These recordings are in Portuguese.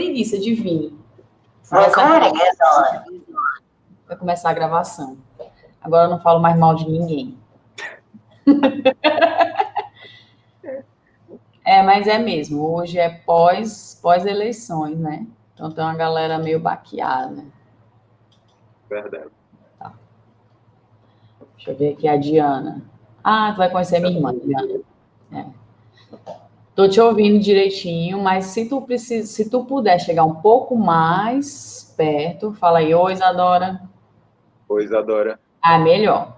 preguiça de vir. Recording is on. Vai começar a gravação. Agora eu não falo mais mal de ninguém. Mas é mesmo. Hoje é pós-eleições, né? Então tem uma galera meio baqueada. Verdade. Tá. Deixa eu ver aqui a Diana. Ah, tu vai conhecer minha irmã, Diana. Tô te ouvindo direitinho, mas se tu puder chegar um pouco mais perto, fala aí, oi, Isadora. Oi, Isadora. Ah, melhor.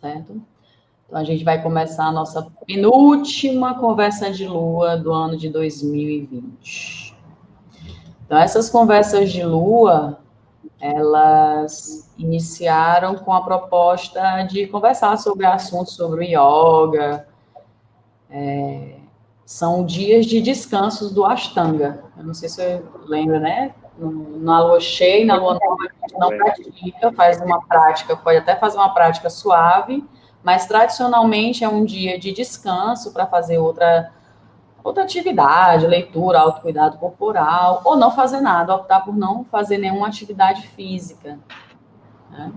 Certo? Então, a gente vai começar a nossa penúltima conversa de lua do ano de 2020. Então, essas conversas de lua, elas iniciaram com a proposta de conversar sobre assuntos sobre o yoga. São dias de descansos do Ashtanga. Eu não sei se você lembra, né? Na lua cheia e na lua nova, a gente não pratica, faz uma prática, pode até fazer uma prática suave, mas tradicionalmente é um dia de descanso para fazer outra atividade, leitura, autocuidado corporal, ou não fazer nada, optar por não fazer nenhuma atividade física. Né?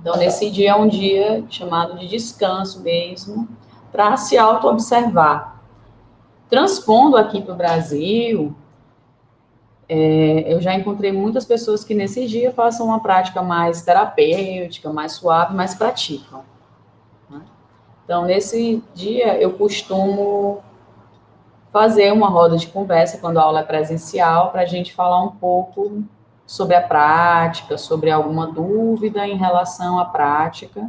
Então, nesse dia é um dia chamado de descanso mesmo, para se auto-observar. Transpondo aqui para o Brasil, eu já encontrei muitas pessoas que nesse dia façam uma prática mais terapêutica, mais suave, mas praticam. Né? Então, nesse dia, eu costumo fazer uma roda de conversa quando a aula é presencial, para a gente falar um pouco sobre a prática, sobre alguma dúvida em relação à prática.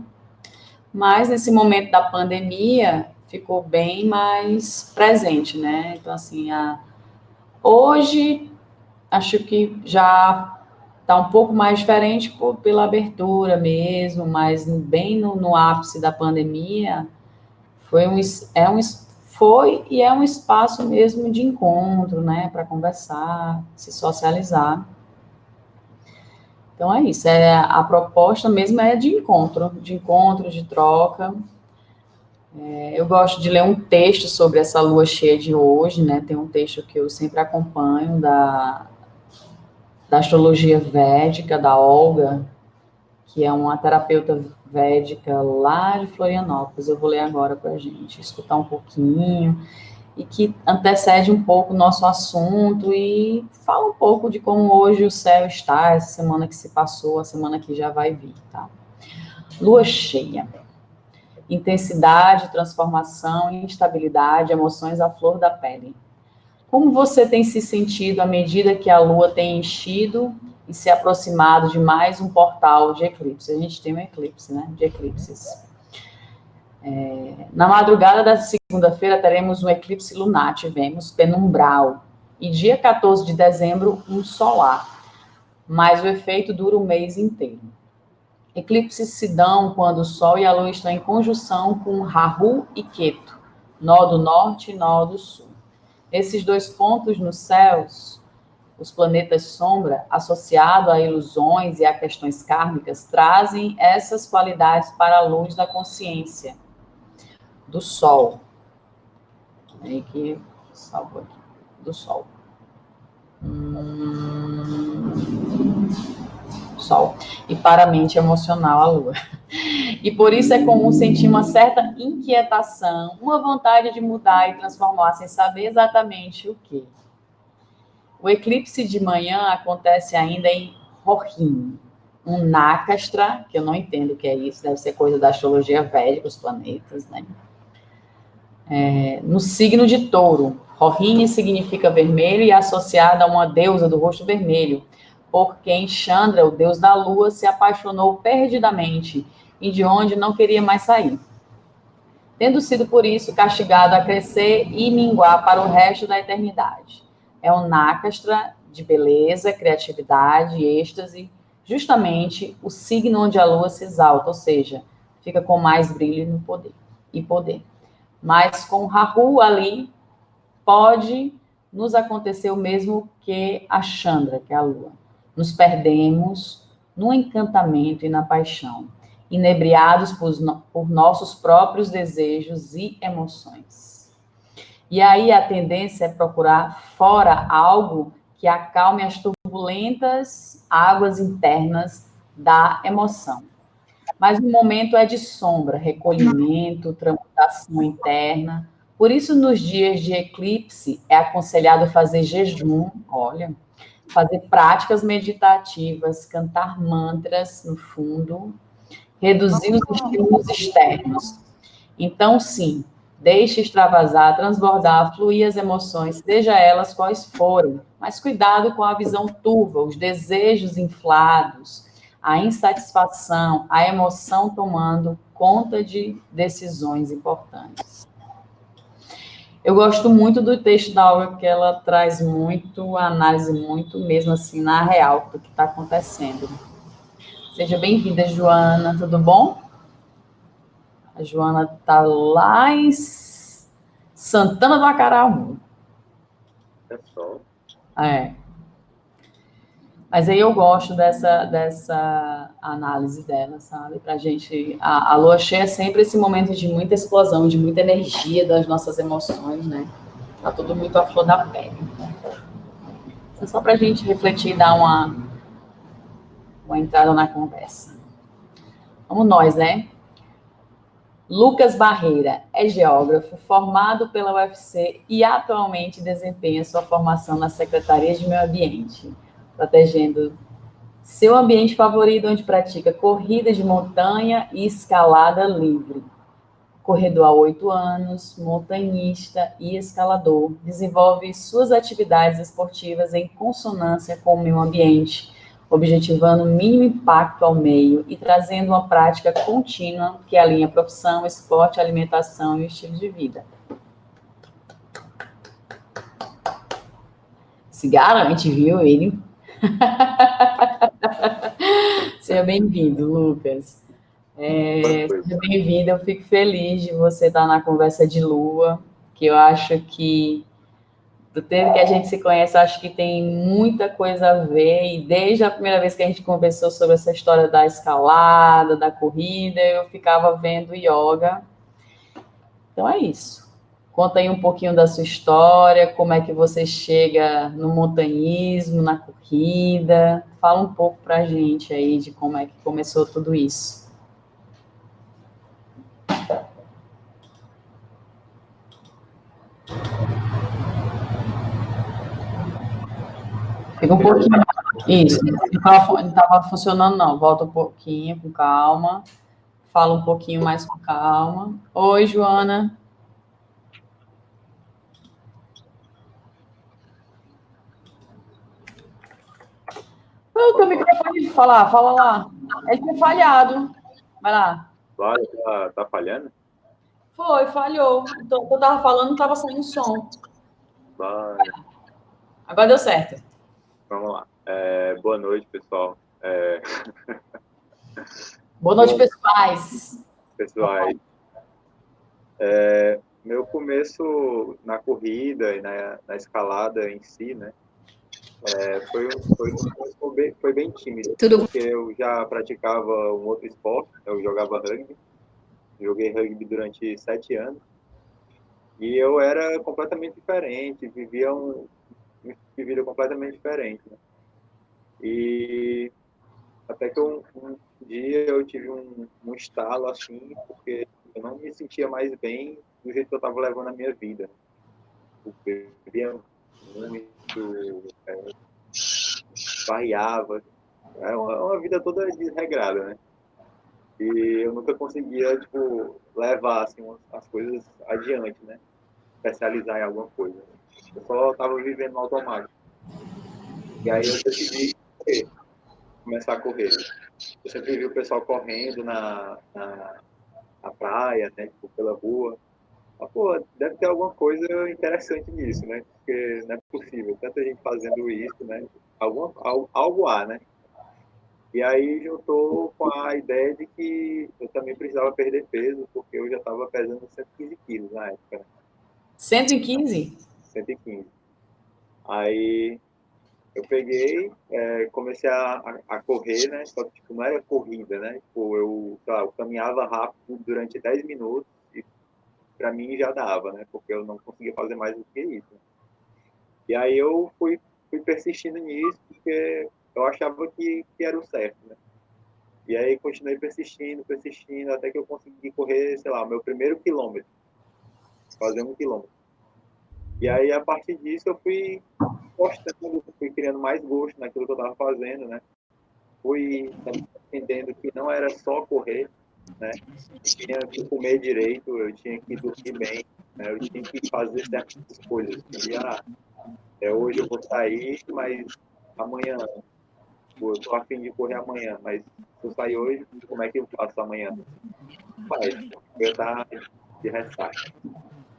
Mas, nesse momento da pandemia, ficou bem mais presente, né? Então, assim, hoje, acho que já está um pouco mais diferente pela abertura mesmo, mas bem no ápice da pandemia, foi e é um espaço mesmo de encontro, né? Para conversar, se socializar. Então, é isso. A proposta mesmo é de encontro, de troca. Eu gosto de ler um texto sobre essa lua cheia de hoje, né? Tem um texto que eu sempre acompanho da astrologia védica, da Olga, que é uma terapeuta védica lá de Florianópolis. Eu vou ler agora para a gente escutar um pouquinho, e que antecede um pouco o nosso assunto e fala um pouco de como hoje o céu está, essa semana que se passou, a semana que já vai vir, tá? Lua cheia. Intensidade, transformação, instabilidade, emoções à flor da pele. Como você tem se sentido à medida que a Lua tem enchido e se aproximado de mais um portal de eclipse? A gente tem um eclipse, né? De eclipses. Na madrugada da segunda-feira teremos um eclipse lunar, tivemos penumbral. E dia 14 de dezembro, um solar. Mas o efeito dura o mês inteiro. Eclipses se dão quando o Sol e a Lua estão em conjunção com Rahu e Ketu, nó do norte e nó do sul. Esses dois pontos nos céus, os planetas sombra, associados a ilusões e a questões kármicas, trazem essas qualidades para a luz da consciência do Sol. Aí que salvo aqui, do Sol. Sol. E para a mente emocional, a Lua. E por isso é comum sentir uma certa inquietação, uma vontade de mudar e transformar sem saber exatamente o que. O eclipse de manhã acontece ainda em Rohini, um Nakastra, que eu não entendo o que é isso, deve ser coisa da astrologia védica, os planetas, né? No signo de Touro. Rohini significa vermelho e é associada a uma deusa do rosto vermelho, por quem Chandra, o deus da lua, se apaixonou perdidamente e de onde não queria mais sair. Tendo sido por isso castigado a crescer e minguar para o resto da eternidade. É um Nakastra de beleza, criatividade, êxtase, justamente o signo onde a lua se exalta, ou seja, fica com mais brilho no poder. Mas com Rahu ali, pode nos acontecer o mesmo que a Chandra, que é a lua. Nos perdemos no encantamento e na paixão, inebriados por nossos próprios desejos e emoções. E aí a tendência é procurar fora algo que acalme as turbulentas águas internas da emoção. Mas o momento é de sombra, recolhimento, transmutação interna. Por isso, nos dias de eclipse, é aconselhado fazer jejum, olha, fazer práticas meditativas, cantar mantras no fundo, reduzir os estímulos externos. Então, sim, deixe extravasar, transbordar, fluir as emoções, seja elas quais forem, mas cuidado com a visão turva, os desejos inflados, a insatisfação, a emoção tomando conta de decisões importantes. Eu gosto muito do texto da Aura, porque ela traz muito análise, muito mesmo assim, na real, do que está acontecendo. Seja bem-vinda, Joana, tudo bom? A Joana está lá em Santana do Acaraú. É só. É. Mas aí eu gosto dessa análise dela, sabe? Pra gente. A lua cheia é sempre esse momento de muita explosão, de muita energia das nossas emoções, né? Tá tudo muito à flor da pele. Isso é só pra gente refletir e dar uma entrada na conversa. Vamos nós, né? Lucas Barreira é geógrafo, formado pela UFC e atualmente desempenha sua formação na Secretaria de Meio Ambiente, protegendo seu ambiente favorito, onde pratica corrida de montanha e escalada livre. Corredor há 8 anos, montanhista e escalador, desenvolve suas atividades esportivas em consonância com o meio ambiente, objetivando o mínimo impacto ao meio e trazendo uma prática contínua que alinha profissão, esporte, alimentação e estilo de vida. Se garante, viu, ele? Seja bem-vindo, Lucas. Seja bem-vindo, eu fico feliz de você estar na conversa de lua, que eu acho que do tempo que a gente se conhece, eu acho que tem muita coisa a ver, e desde a primeira vez que a gente conversou sobre essa história da escalada, da corrida, eu ficava vendo yoga. Então é isso. Conta aí um pouquinho da sua história, como é que você chega no montanhismo, na corrida. Fala um pouco pra gente aí de como é que começou tudo isso. Fica um pouquinho. Isso, não estava funcionando, não. Volta um pouquinho, com calma. Fala um pouquinho mais com calma. Oi, Joana. O teu microfone, fala lá. Ele foi falhado. Vai lá. Claro, tá falhando? Falhou. Então, eu estava falando, não estava saindo som. Vai. Agora deu certo. Vamos lá. Boa noite, pessoal. Boa noite, pessoais. Pessoal, meu começo na corrida e na escalada em si, né? Foi bem tímido, porque eu já praticava um outro esporte, eu jogava rugby, joguei rugby durante 7 anos, e eu era completamente diferente, vivia um vida completamente diferente, né? E até que um dia eu tive um estalo assim, porque eu não me sentia mais bem do jeito que eu estava levando a minha vida. Eu bebia muito, variava, é uma vida toda desregrada, né? E eu nunca conseguia, tipo, levar assim, as coisas adiante, né? Especializar em alguma coisa. Eu só estava vivendo no automático. E aí eu decidi começar a correr. Eu sempre vi o pessoal correndo na praia, né? Tipo, pela rua. Mas, pô, deve ter alguma coisa interessante nisso, né? Porque não é possível. Tanta gente fazendo isso, né? Algo há, né? E aí juntou com a ideia de que eu também precisava perder peso, porque eu já estava pesando 115 quilos na época, né? 115? 115. Aí eu peguei, comecei a correr, né? Só que tipo, não era corrida, né? Tipo, sei lá, eu caminhava rápido durante 10 minutos e para mim já dava, né? Porque eu não conseguia fazer mais do que isso. E aí eu fui persistindo nisso, porque eu achava que era o certo, né? E aí continuei persistindo, até que eu consegui correr, sei lá, o meu primeiro quilômetro, fazer 1 quilômetro. E aí, a partir disso, eu fui gostando, fui criando mais gosto naquilo que eu estava fazendo, né? Fui entendendo que não era só correr, né? Eu tinha que comer direito, eu tinha que dormir bem, né? Eu tinha que fazer certas escolhas. Hoje eu vou sair, mas amanhã, eu estou a fim de correr amanhã, mas se eu sair hoje, como é que eu faço amanhã? Mas eu estar de ressaca.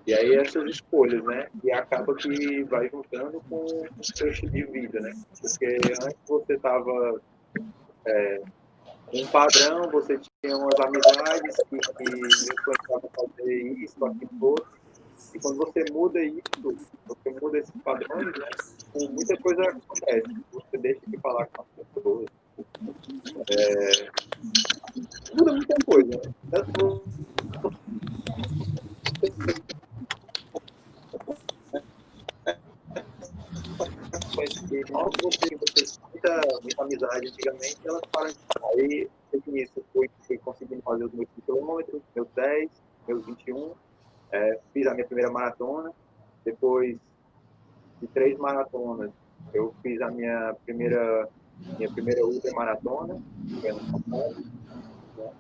E aí essas escolhas, né? E acaba que vai juntando com o seu estilo de vida, né? Porque antes você estava um padrão, você tinha umas amizades que influenciavam a fazer isso, aquilo, outro. E quando você muda isso, você muda esses padrões, né? Muita coisa acontece. Você deixa de falar com as pessoas. Muda muita coisa, né? Tanto que mal que você muita amizade antigamente, elas param de falar. Aí, nisso, fui conseguindo fazer os meus 5 quilômetros, meus 10, meus 21. Fiz a minha primeira maratona. Depois de 3 maratonas, eu fiz a minha primeira ultramaratona, que foi ano passado, né?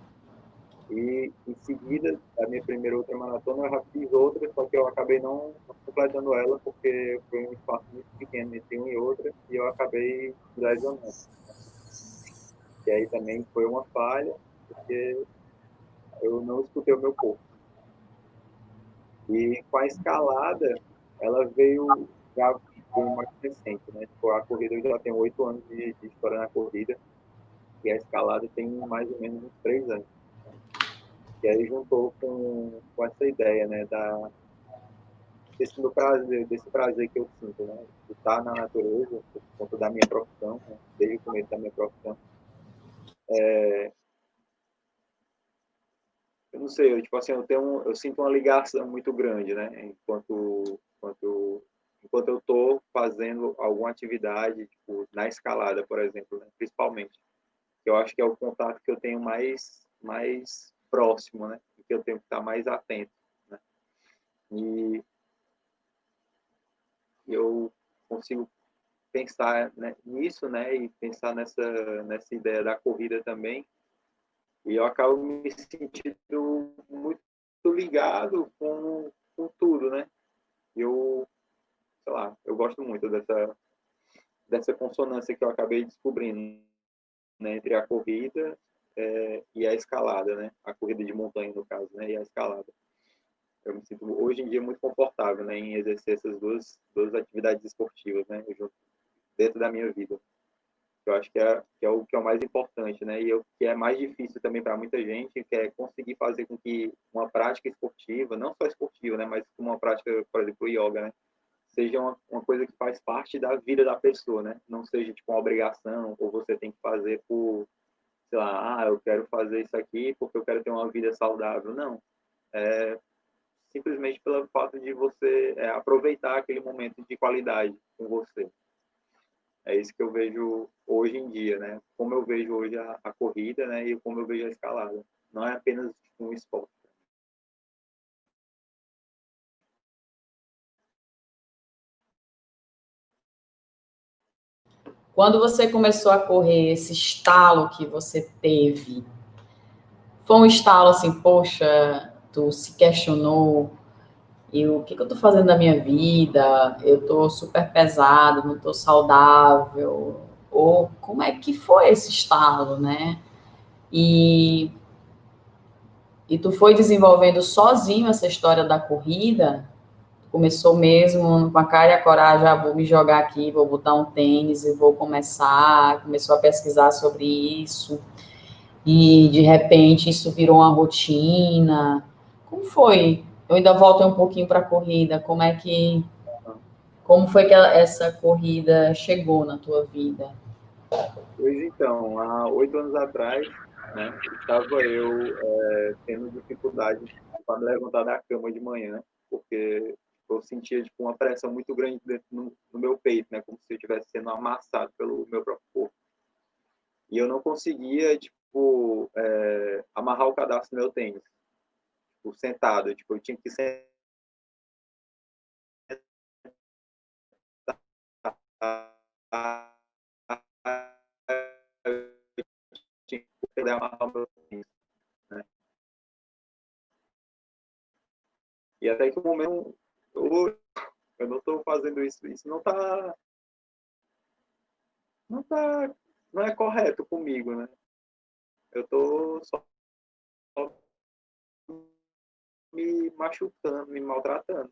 E em seguida, a minha primeira ultramaratona, eu já fiz outra, só que eu acabei não completando ela, porque foi um espaço muito pequeno entre uma e outra, e eu acabei lesionando. E aí também foi uma falha, porque eu não escutei o meu corpo. E com a escalada, ela veio já mais recente, né? Tipo, a corrida, eu já tenho 8 anos de história na corrida, e a escalada tem mais ou menos uns 3 anos. E aí juntou com essa ideia, né, desse prazer que eu sinto, né, de estar na natureza, por conta da minha profissão, né, desde o começo da minha profissão. Eu não sei, tipo assim, eu sinto uma ligação muito grande, né, enquanto eu estou fazendo alguma atividade, tipo, na escalada, por exemplo, né, principalmente, que eu acho que é o contato que eu tenho mais próximo, né, e que eu tenho que estar mais atento, né, e eu consigo pensar, né, nisso, né, e pensar nessa ideia da corrida também, e eu acabo me sentindo muito ligado com tudo, né? Eu, sei lá, eu gosto muito dessa consonância que eu acabei descobrindo, né, entre a corrida e a escalada, né? A corrida de montanha, no caso, né, e a escalada. Eu me sinto hoje em dia muito confortável, né, em exercer essas duas atividades esportivas, né, dentro da minha vida. Eu acho que é o mais importante, né? E o que é mais difícil também para muita gente, que é conseguir fazer com que uma prática esportiva, não só esportiva, né? Mas uma prática, por exemplo, o yoga, né? Seja uma coisa que faz parte da vida da pessoa, né? Não seja tipo uma obrigação, ou você tem que fazer por, sei lá, eu quero fazer isso aqui porque eu quero ter uma vida saudável. Não. É simplesmente pelo fato de você aproveitar aquele momento de qualidade com você. É isso que eu vejo hoje em dia, né? Como eu vejo hoje a corrida, né? E como eu vejo a escalada. Não é apenas um esporte. Quando você começou a correr, esse estalo que você teve, foi um estalo assim, poxa, tu se questionou, e o que eu tô fazendo da minha vida? Eu tô super pesado, não tô saudável. Ou como é que foi esse estalo, né? E, e tu foi desenvolvendo sozinho essa história da corrida? Começou mesmo com a cara e a coragem, vou me jogar aqui, vou botar um tênis e vou começar. Começou a pesquisar sobre isso. E, de repente, isso virou uma rotina. Como foi? Eu ainda volto um pouquinho para a corrida. Como foi que essa corrida chegou na tua vida? Pois então, há 8 anos atrás, né? Estava eu tendo dificuldade para me levantar da cama de manhã, porque eu sentia tipo, uma pressão muito grande dentro no meu peito, né? Como se eu estivesse sendo amassado pelo meu próprio corpo. E eu não conseguia, tipo, amarrar o cadastro do meu tênis, tipo, sentado. Tipo, eu tinha que sentar, tinha que poder amarrar o meu tênis, né? E até que o momento eu não estou fazendo isso. Isso não tá, não é correto comigo, né? Eu estou só me machucando, me maltratando.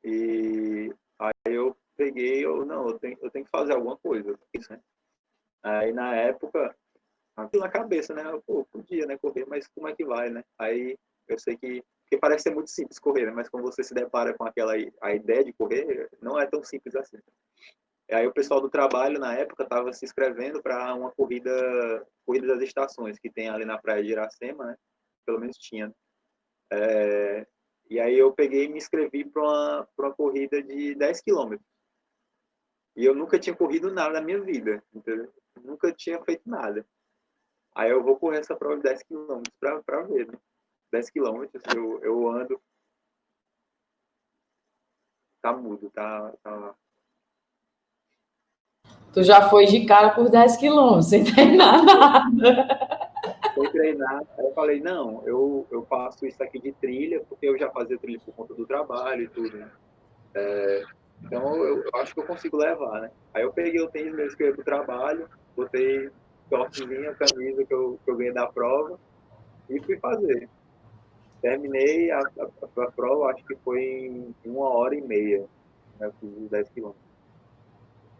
E aí eu peguei, eu tenho que fazer alguma coisa. Isso, né? Aí na época, aquilo na cabeça, né? Pô, podia, né, correr, mas como é que vai, né? Aí eu sei que parece ser muito simples correr, né? Mas quando você se depara com a ideia de correr, não é tão simples assim. Aí o pessoal do trabalho, na época, estava se inscrevendo para uma corrida das estações, que tem ali na praia de Iracema, né? Pelo menos tinha. E aí eu peguei e me inscrevi para uma corrida de 10 quilômetros. E eu nunca tinha corrido nada na minha vida, entendeu? Nunca tinha feito nada. Aí eu vou correr essa prova de 10 quilômetros para ver, né? 10 quilômetros, eu ando, tá mudo, tá. Tu já foi de cara por 10 quilômetros, sem treinar nada. Sem treinar. Aí eu falei, não, eu faço isso aqui de trilha, porque eu já fazia trilha por conta do trabalho e tudo, né? Então eu acho que eu consigo levar, né? Aí eu peguei o tênis mesmo que eu ia pro trabalho, botei shortzinho, camisa que eu ganhei da prova e fui fazer. Terminei a prova, acho que foi em 1 hora e meia, né? Eu fiz os 10 quilômetros.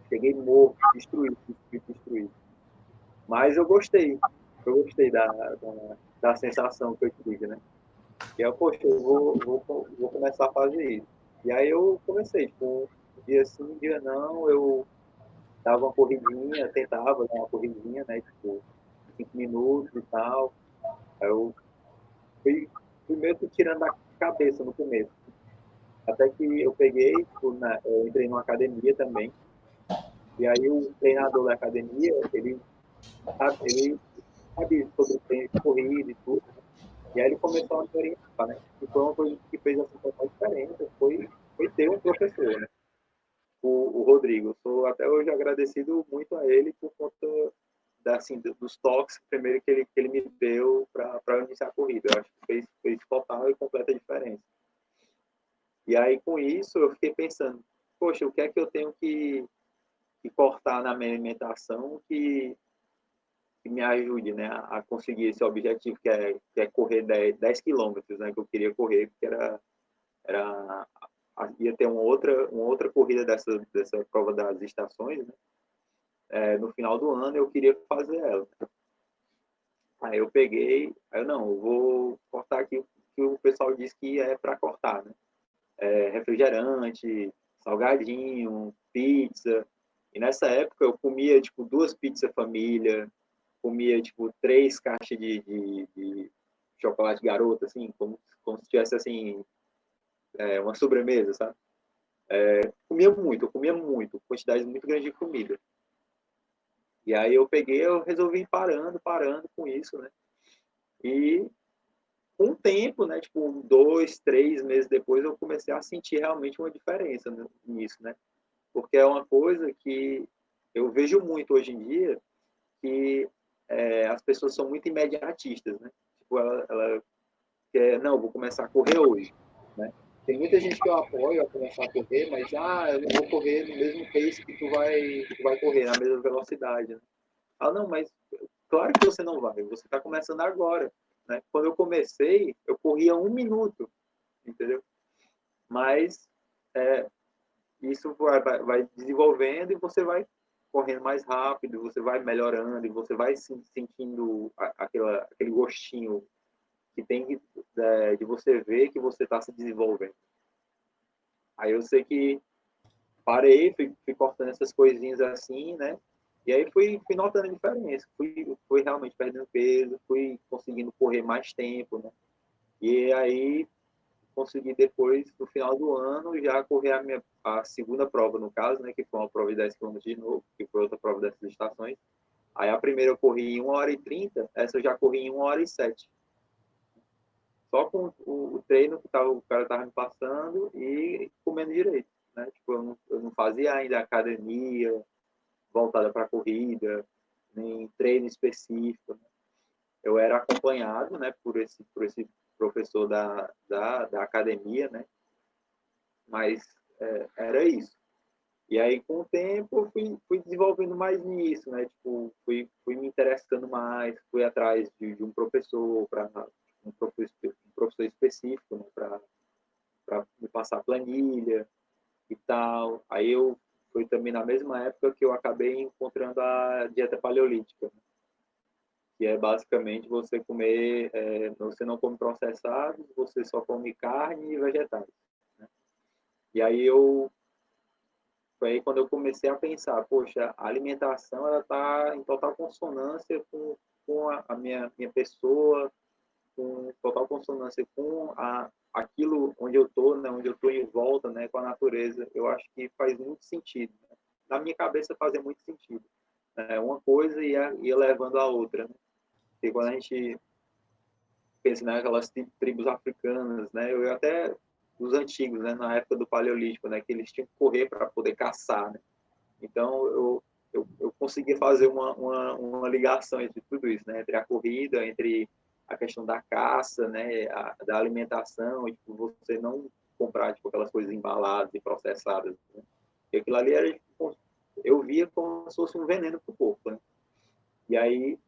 Cheguei morto, destruído. Mas eu gostei da sensação que eu tive, né? E eu, poxa, vou começar a fazer isso. E aí eu comecei, tipo, um dia sim, um dia não, eu dava uma corridinha, tentava dar uma corridinha, né? Tipo, 5 minutos e tal. Aí eu fui meio que tirando a cabeça no começo. Até que eu peguei, tipo, eu entrei numa academia também. E aí o treinador da academia, ele sabe sobre o treino de corrida e tudo. E aí ele começou a me orientar, né? E foi uma coisa que fez assim, total diferença, foi ter um professor, né? O Rodrigo. Eu sou até hoje agradecido muito a ele por conta assim, dos toques primeiro que ele me deu para iniciar a corrida. Eu acho que fez total e completa diferença. E aí, com isso, eu fiquei pensando, poxa, o que é que eu tenho que cortar na minha alimentação que me ajude, né, a conseguir esse objetivo que é correr 10 quilômetros, né, que eu queria correr, porque era ia ter uma outra corrida dessa prova das estações, né, no final do ano eu queria fazer ela. Aí eu peguei, aí eu vou cortar aqui o que o pessoal diz que é para cortar, né? Refrigerante, salgadinho, pizza. E nessa época eu comia, tipo, 2 pizzas família, comia, tipo, 3 caixas de chocolate garoto, assim, como se tivesse, assim, uma sobremesa, sabe? Eu comia muito, quantidades muito grandes de comida. E aí eu resolvi ir parando com isso, né? E com o tempo, né, tipo, 2, 3 meses depois, eu comecei a sentir realmente uma diferença nisso, né? Porque é uma coisa que eu vejo muito hoje em dia, que as pessoas são muito imediatistas, né? Tipo, ela quer, não, vou começar a correr hoje, né? Tem muita gente que eu apoio a começar a correr, mas, eu não vou correr no mesmo pace que tu vai correr, na mesma velocidade, né? Ah, não, mas claro que você não vai, você está começando agora, né? Quando eu comecei, eu corria 1 minuto, entendeu? Mas isso vai desenvolvendo e você vai correndo mais rápido, você vai melhorando e você vai sentindo aquele gostinho que tem de você ver que você está se desenvolvendo. Aí eu sei que parei, fui cortando essas coisinhas assim, né? E aí fui notando a diferença, fui realmente perdendo peso, fui conseguindo correr mais tempo, né? E aí consegui depois, no final do ano, já correr a segunda prova, no caso, né? Que foi uma prova de 10 km de novo, que foi outra prova dessas estações. Aí a primeira eu corri em 1h30, essa eu já corri em 1h07. Só com o treino que o cara estava me passando e comendo direito, né? Tipo, eu não fazia ainda academia voltada para corrida, nem treino específico, né? Eu era acompanhado, né, por esse professor da academia, né? Mas era isso. E aí, com o tempo, eu fui desenvolvendo mais nisso, né? Tipo, fui me interessando mais, fui atrás de um professor, um professor específico, né? Para me passar planilha e tal. Aí foi também na mesma época que eu acabei encontrando a dieta paleolítica, né? Que é basicamente você comer, você não come processados, você só come carne e vegetais, né? E aí foi aí quando eu comecei a pensar, poxa, a alimentação ela está em total consonância com a minha pessoa, com total consonância com aquilo onde eu estou, né, onde eu estou em volta, né, com a natureza. Eu acho que faz muito sentido, né? Na minha cabeça fazia muito sentido. Uma coisa ia levando a outra, né? E quando a gente pensa naquelas tribos africanas, né, eu até os antigos, né, na época do Paleolítico, né, que eles tinham que correr para poder caçar, né? Então, eu consegui fazer uma ligação entre tudo isso, né? Entre a corrida, entre a questão da caça, né? Da alimentação, e tipo, você não comprar tipo, aquelas coisas embaladas e processadas, né? E aquilo ali era, tipo, eu via como se fosse um veneno para o corpo, né? E aí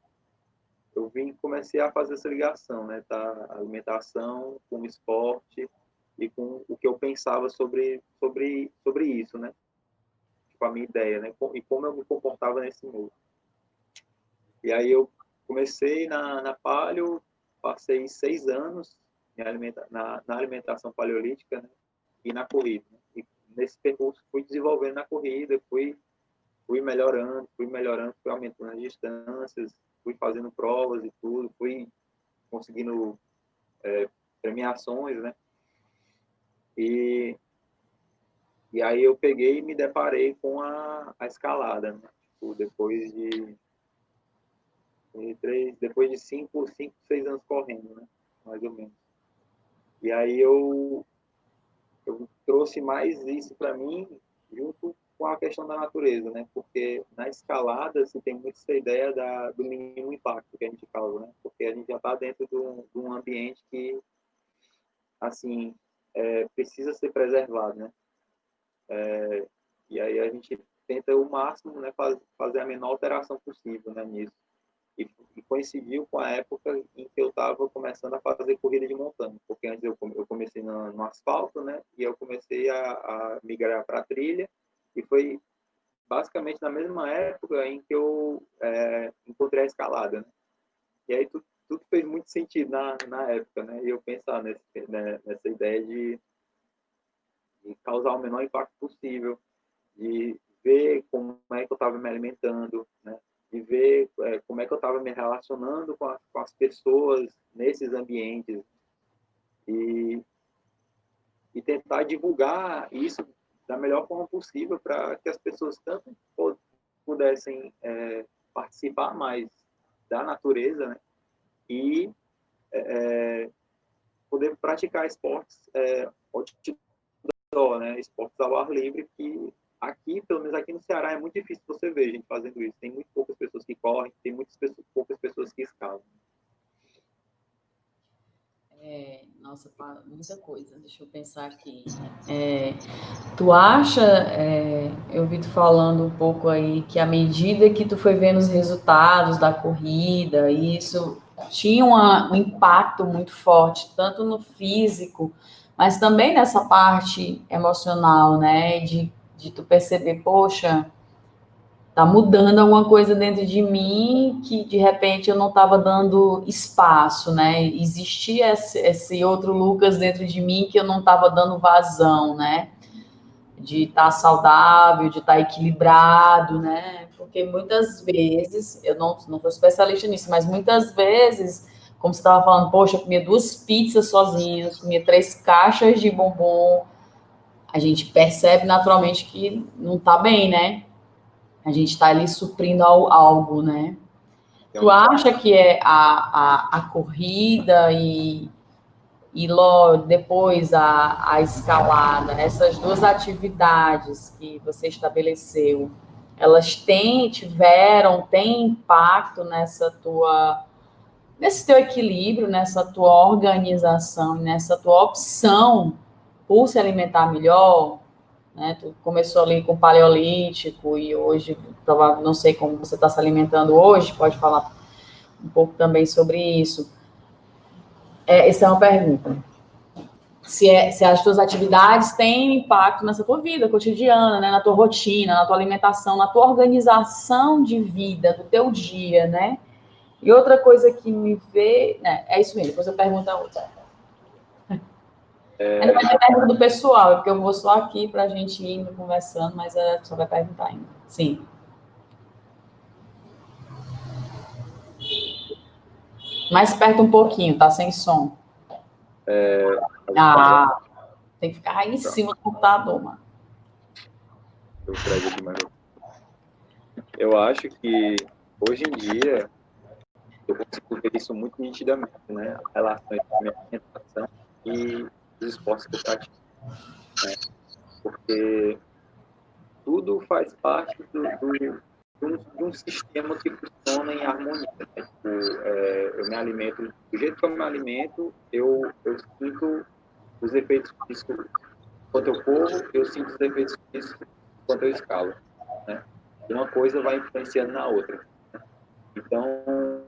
comecei a fazer essa ligação, né? Da alimentação com o esporte e com o que eu pensava sobre isso, né? Tipo, a minha ideia, né? E como eu me comportava nesse meio. E aí eu comecei na paleo, passei 6 anos na alimentação paleolítica, né? E na corrida, né? E nesse percurso fui desenvolvendo na corrida, fui melhorando, fui aumentando as distâncias, fui fazendo provas e tudo, fui conseguindo premiações, né? E aí eu peguei e me deparei com a escalada, né? Tipo, depois de 6 anos correndo, né? Mais ou menos. E aí eu trouxe mais isso para mim junto com a questão da natureza, né? Porque na escalada se tem muito essa ideia do mínimo impacto que a gente causa, né? Porque a gente já está dentro de um ambiente que, assim, precisa ser preservado, né? E aí a gente tenta o máximo, né, fazer a menor alteração possível, né, nisso. E coincidiu com a época em que eu estava começando a fazer corrida de montanha, porque antes eu comecei no asfalto, né, e eu comecei a migrar para a trilha, e foi basicamente na mesma época em que eu encontrei a escalada, né? E aí tudo fez muito sentido na época, né, e eu pensar nessa ideia de causar o menor impacto possível, de ver como é que eu estava me alimentando, né? De ver como é que eu estava me relacionando com as pessoas nesses ambientes e, e tentar divulgar isso da melhor forma possível para que as pessoas tanto pudessem participar mais da natureza, né? E poder praticar esportes outdoor, né? Esportes ao ar livre que aqui, pelo menos aqui no Ceará, é muito difícil você ver gente fazendo isso. Tem muito poucas pessoas que correm, tem poucas pessoas que escalam. Nossa, muita coisa. Deixa eu pensar aqui. Tu acha, eu vi tu falando um pouco aí, que à medida que tu foi vendo os resultados da corrida, isso tinha um impacto muito forte, tanto no físico, mas também nessa parte emocional, né? De tu perceber, poxa, tá mudando alguma coisa dentro de mim que de repente eu não estava dando espaço, né? Existia esse outro Lucas dentro de mim que eu não estava dando vazão, né? De estar saudável, de estar equilibrado, né? porque muitas vezes, eu não sou especialista nisso, mas muitas vezes, como você estava falando, poxa, eu comia 2 pizzas sozinhas, comia 3 caixas de bombom, a gente percebe naturalmente que não está bem, né? A gente está ali suprindo algo, né? Tu acha que é a corrida e logo depois a escalada, essas 2 atividades que você estabeleceu, elas têm impacto nesse teu equilíbrio, nessa tua organização, nessa tua opção por se alimentar melhor, né? Tu começou ali com paleolítico e hoje, não sei como você está se alimentando hoje, pode falar um pouco também sobre isso. Essa é uma pergunta. Se as tuas atividades têm impacto nessa tua vida cotidiana, né? Na tua rotina, na tua alimentação, na tua organização de vida, do teu dia, né? E outra coisa que me vê... Né, é isso mesmo, depois eu pergunto a outra. Ainda vai ter pergunta do pessoal, porque eu vou só aqui para a gente ir indo conversando, mas a só vai perguntar ainda. Sim. Mais perto um pouquinho, tá sem som. Tem que ficar aí em cima do computador, mano. Eu trago aqui mais. Eu acho que hoje em dia eu consigo ver isso muito nitidamente, né? A relação entre a minha alimentação e os esportes que eu pratico, né? Porque tudo faz parte de um sistema que funciona em harmonia, né? Tipo, eu me alimento, do jeito que eu me alimento, eu sinto os efeitos disso quando eu corro, eu sinto os efeitos disso quando eu escalo, né? E uma coisa vai influenciando na outra. Então,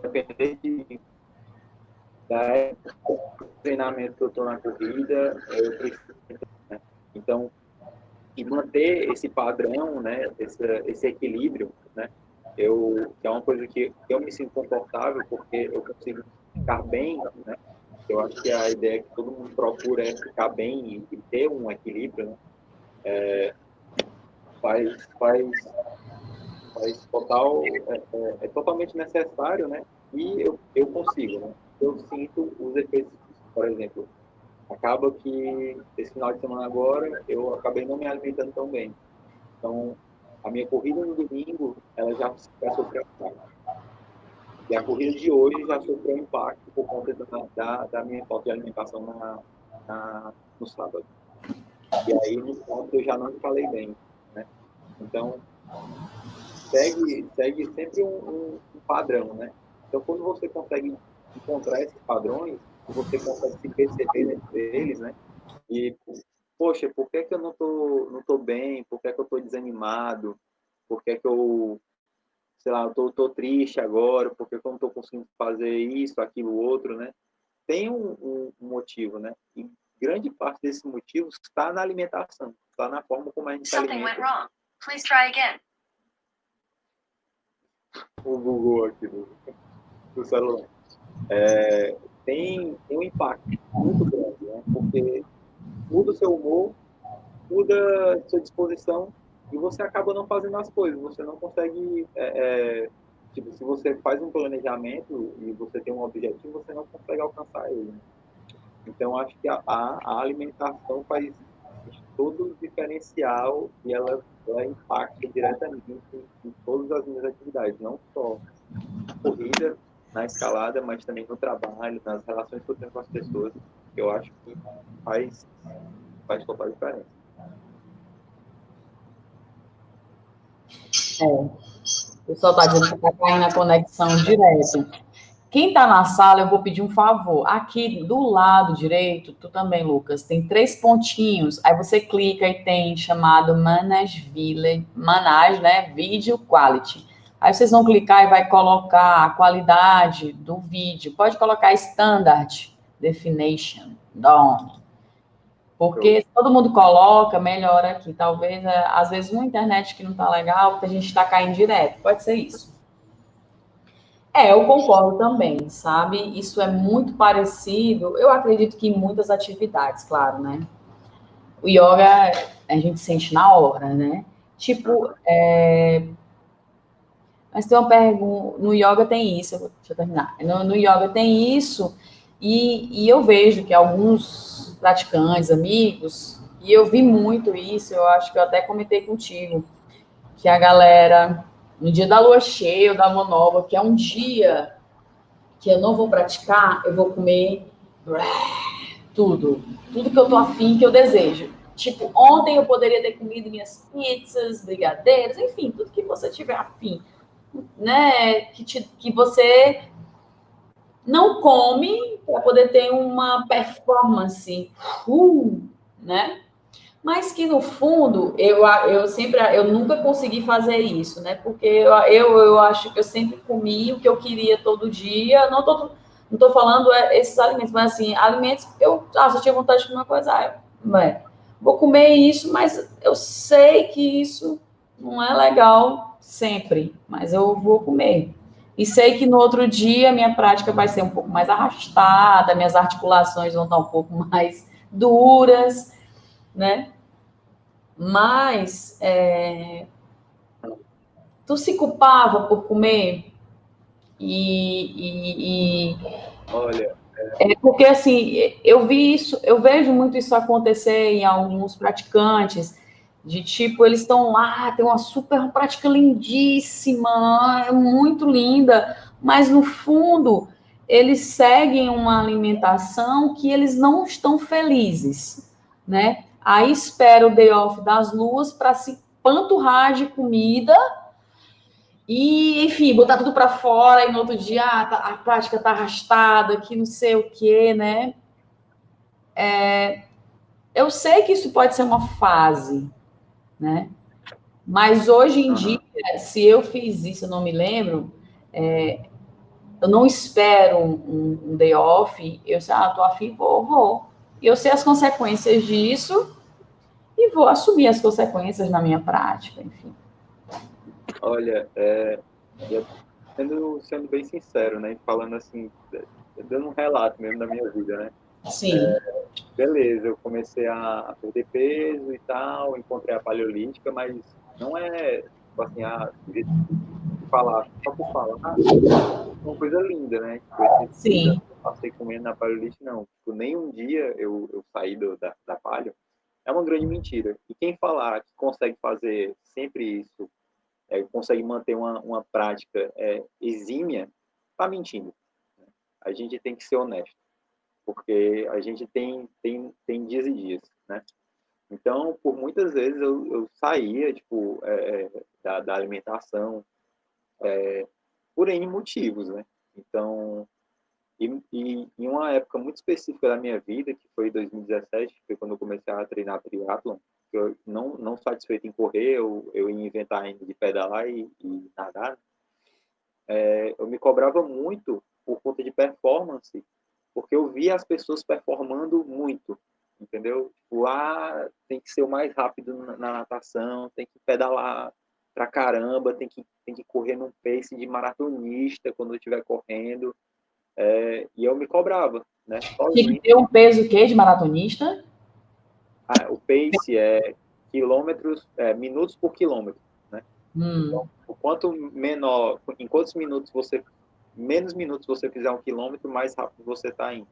independente do treinamento que eu estou na corrida, eu preciso, né? Então, e manter esse padrão, né, esse equilíbrio, né, é uma coisa que eu me sinto confortável porque eu consigo ficar bem, né? Eu acho que a ideia que todo mundo procura é ficar bem e ter um equilíbrio, né? Faz total, é totalmente necessário, né? E eu consigo, né? Eu sinto os efeitos, por exemplo, acaba que esse final de semana agora eu acabei não me alimentando tão bem. Então, a minha corrida no domingo, ela já sofreu impacto. E a corrida de hoje já sofreu impacto por conta da minha falta de alimentação no sábado. E aí, no sábado, eu já não me falei bem, né? Então, segue sempre um padrão, né? Então, quando você consegue encontrar esses padrões, você consegue se perceber entre eles, né? E, poxa, por que eu não tô bem? Por que eu tô desanimado? Por que eu, sei lá, eu tô triste agora? Por que eu não tô conseguindo fazer isso, aquilo, outro, né? Tem um motivo, né? E grande parte desse motivo está na alimentação, está na forma como a gente se alimenta. Something went wrong. Please try again. O Google aqui do celular. Tem um impacto muito grande, né? Porque muda o seu humor, muda a sua disposição e você acaba não fazendo as coisas. Você não consegue... tipo, se você faz um planejamento e você tem um objetivo, você não consegue alcançar ele. Então, acho que a alimentação faz todo o diferencial e ela impacta diretamente em todas as minhas atividades, não só na corrida, na escalada, mas também no trabalho, nas relações que eu tenho com as pessoas. Eu acho que faz total diferença. O pessoal está dizendo que está caindo a conexão direto. Quem está na sala, eu vou pedir um favor. Aqui do lado direito, tu também, Lucas, tem 3 pontinhos. Aí você clica e tem chamado Manage, né? Video Quality. Aí vocês vão clicar e vai colocar a qualidade do vídeo. Pode colocar Standard Definition, Done. Porque todo mundo coloca, melhora aqui. Talvez, às vezes, uma internet que não está legal, porque a gente está caindo direto. Pode ser isso. Eu concordo também, sabe? Isso é muito parecido, eu acredito que em muitas atividades, claro, né? O yoga a gente sente na hora, né? Tipo, mas tem uma pergunta, no yoga tem isso, deixa eu terminar. No yoga tem isso, e eu vejo que alguns praticantes, amigos, e eu vi muito isso, eu acho que eu até comentei contigo, que a galera, no dia da lua cheia ou da lua nova, que é um dia que eu não vou praticar, eu vou comer tudo. Tudo que eu tô afim, que eu desejo. Tipo, ontem eu poderia ter comido minhas pizzas, brigadeiros, enfim, tudo que você tiver afim, né? Que você não come para poder ter uma performance, né? Mas que no fundo eu nunca consegui fazer isso, né? Porque eu acho que eu sempre comi o que eu queria todo dia. Não tô falando esses alimentos, mas assim, alimentos se eu tinha vontade de comer uma coisa, vou comer isso, mas eu sei que isso não é legal sempre, mas eu vou comer. E sei que no outro dia minha prática vai ser um pouco mais arrastada, minhas articulações vão estar um pouco mais duras, né? Mas tu se culpava por comer e Olha, porque assim eu vi isso, eu vejo muito isso acontecer em alguns praticantes de tipo eles estão lá, tem uma super prática lindíssima, é muito linda, mas no fundo eles seguem uma alimentação que eles não estão felizes, né? Aí espera o day off das luas para se panturrar de comida e, enfim, botar tudo para fora e no outro dia a prática tá arrastada, que não sei o quê, né? Eu sei que isso pode ser uma fase, né? Mas hoje em dia, se eu fiz isso, eu não me lembro, eu não espero um day off, eu sei, tô afim, vou. E eu sei as consequências disso e vou assumir as consequências na minha prática, enfim. olha, eu sendo bem sincero, né? Falando assim, dando um relato mesmo da minha vida, né? Sim, Beleza, eu comecei a perder peso e tal, encontrei a paleolítica, mas não é, tipo assim, de falar, só por falar, uma coisa linda, né? Tipo, esses 6 anos sim. que eu passei comendo na paleolítica, não. Tipo, nem um dia eu saí da paleo, é uma grande mentira. E quem falar que consegue fazer sempre isso, consegue manter uma prática exímia, tá mentindo. A gente tem que ser honesto, porque a gente tem dias e dias, né? Então, por muitas vezes eu saía, tipo, da alimentação, por N motivos, né? Então, e em uma época muito específica da minha vida, que foi 2017, que foi quando eu comecei a treinar triatlon, que eu não satisfeito em correr, eu ia inventar ainda de pedalar e nadar, eu me cobrava muito por conta de performance, porque eu via as pessoas performando muito, entendeu? Tipo, tem que ser o mais rápido na natação, tem que pedalar pra caramba, tem que correr num pace de maratonista quando eu estiver correndo, e eu me cobrava, né? Tinha que Sozinho. ter um peso o quê de maratonista? O pace é quilômetros, minutos por quilômetro, né? Então, o quanto menor, em quantos minutos menos minutos você fizer 1 quilômetro, mais rápido você está indo.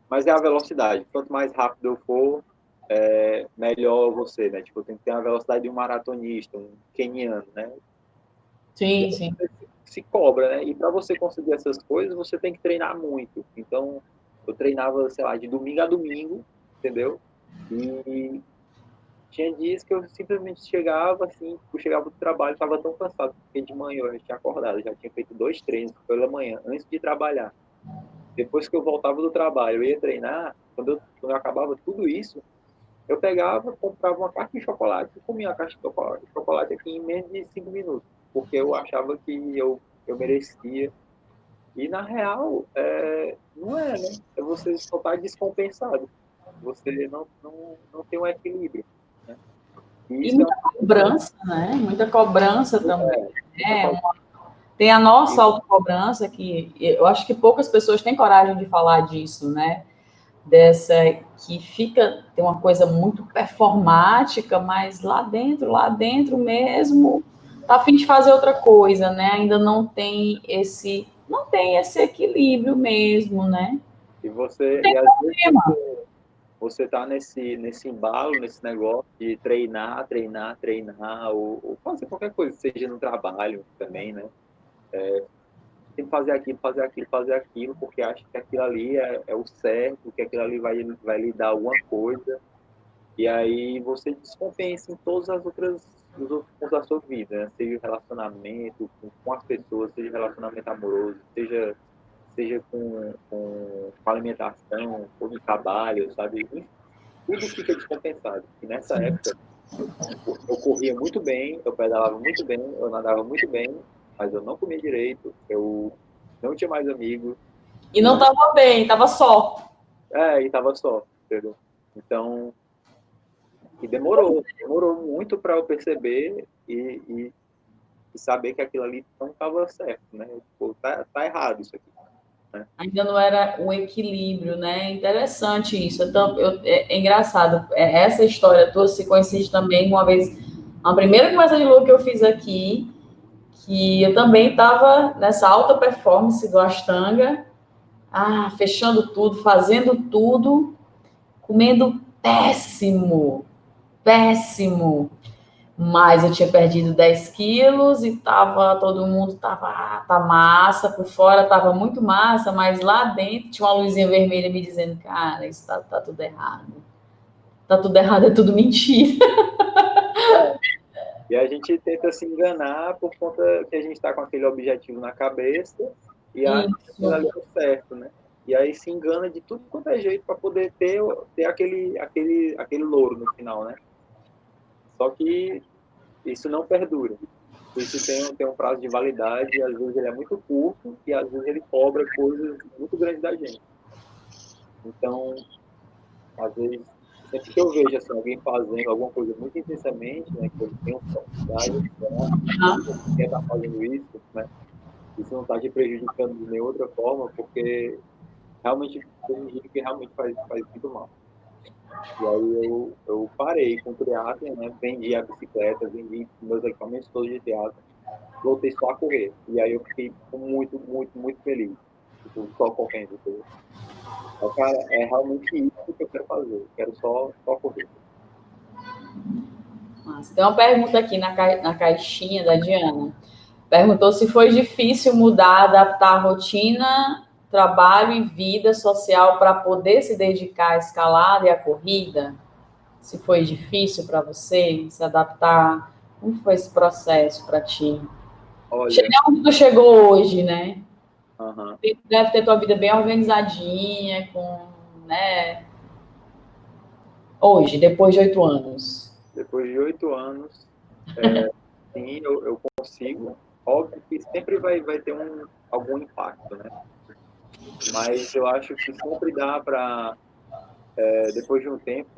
Mas é a velocidade. Quanto mais rápido eu for, melhor você, né? Tipo, tem que ter a velocidade de um maratonista, um queniano, né? E Sim, aí sim. você se cobra, né? E para você conseguir essas coisas, você tem que treinar muito. Então, eu treinava, sei lá, de domingo a domingo, entendeu? E tinha dias que eu simplesmente chegava, assim, eu chegava do trabalho, estava tão cansado, porque de manhã eu já tinha acordado, já tinha feito 2 treinos pela manhã, antes de trabalhar. Depois que eu voltava do trabalho, eu ia treinar, quando eu acabava tudo isso, eu pegava, comprava uma caixa de chocolate e comia a caixa de chocolate aqui em menos de 5 minutos, porque eu achava que eu merecia. E, na real, não é, né? Você só está descompensado. Você não tem um equilíbrio, né? E E isso é muita uma coisa cobrança, né? Muita cobrança também. muita É, cobrança. Tem a nossa autocobrança, que eu acho que poucas pessoas têm coragem de falar disso, né? Dessa que fica, tem uma coisa muito performática, mas lá dentro mesmo, tá a fim de fazer outra coisa, né? Ainda não tem esse equilíbrio mesmo, né? E você, Tem e às vezes problema. você tá nesse embalo, nesse negócio de treinar, ou fazer qualquer coisa, seja no trabalho também, né? Tem que fazer aquilo, porque acha que aquilo ali é o certo, que aquilo ali vai lhe dar alguma coisa, e aí você descompensa em todas as outras os outros pontos da sua vida, né? Seja relacionamento com as pessoas, seja relacionamento amoroso, seja com alimentação, ou no trabalho, sabe? Tudo fica descompensado. E nessa época, eu corria muito bem, eu pedalava muito bem, eu nadava muito bem, mas eu não comia direito, eu não tinha mais amigos, E não estava bem, estava só. e tava só, entendeu? Então, e demorou muito para eu perceber e saber que aquilo ali não estava certo, né? Pô, tá errado isso aqui. Ainda não era o equilíbrio, né? Interessante isso. Então, é engraçado. Essa história tua se coincide também uma vez, a primeira conversa de luta que eu fiz aqui, que eu também estava nessa alta performance do Ashtanga, fechando tudo, fazendo tudo, comendo péssimo, péssimo. Mas eu tinha perdido 10 quilos e todo mundo tá massa, por fora tava muito massa, mas lá dentro tinha uma luzinha vermelha me dizendo, cara, isso tá tudo errado. Tá tudo errado, é tudo mentira. E a gente tenta se enganar por conta que a gente está com aquele objetivo na cabeça e acha que aquilo ali Isso. é o certo, né? E aí se engana de tudo quanto é jeito para poder ter aquele louro no final, né? Só que isso não perdura. Isso tem um prazo de validade, e às vezes ele é muito curto e às vezes ele cobra coisas muito grandes da gente. Então, às vezes, sempre que eu vejo assim, alguém fazendo alguma coisa muito intensamente, né, que eu tenho oportunidade, quem está fazendo isso, né, isso não está te prejudicando de nenhuma outra forma, porque realmente tem gente que realmente faz muito mal. E aí eu parei com o triatlo, né, vendi a bicicleta, vendi meus equipamentos todos de triatlo, voltei só a correr. E aí eu fiquei muito, muito, muito feliz. Tipo, só correndo. Entendeu? Mas, cara, é realmente isso que eu quero fazer. Eu quero só correr. Tem uma pergunta aqui na caixinha da Diana. Perguntou se foi difícil mudar, adaptar a rotina, trabalho e vida social para poder se dedicar à escalada e à corrida. Se foi difícil para você se adaptar, como foi esse processo para ti? Olha, Chegar onde tu chegou hoje, né? uhum. Deve ter tua vida bem organizadinha, né? Hoje, depois de 8 anos. Depois de 8 anos, sim, eu consigo. Óbvio que sempre vai ter algum impacto, né? Mas eu acho que sempre dá para, depois de um tempo,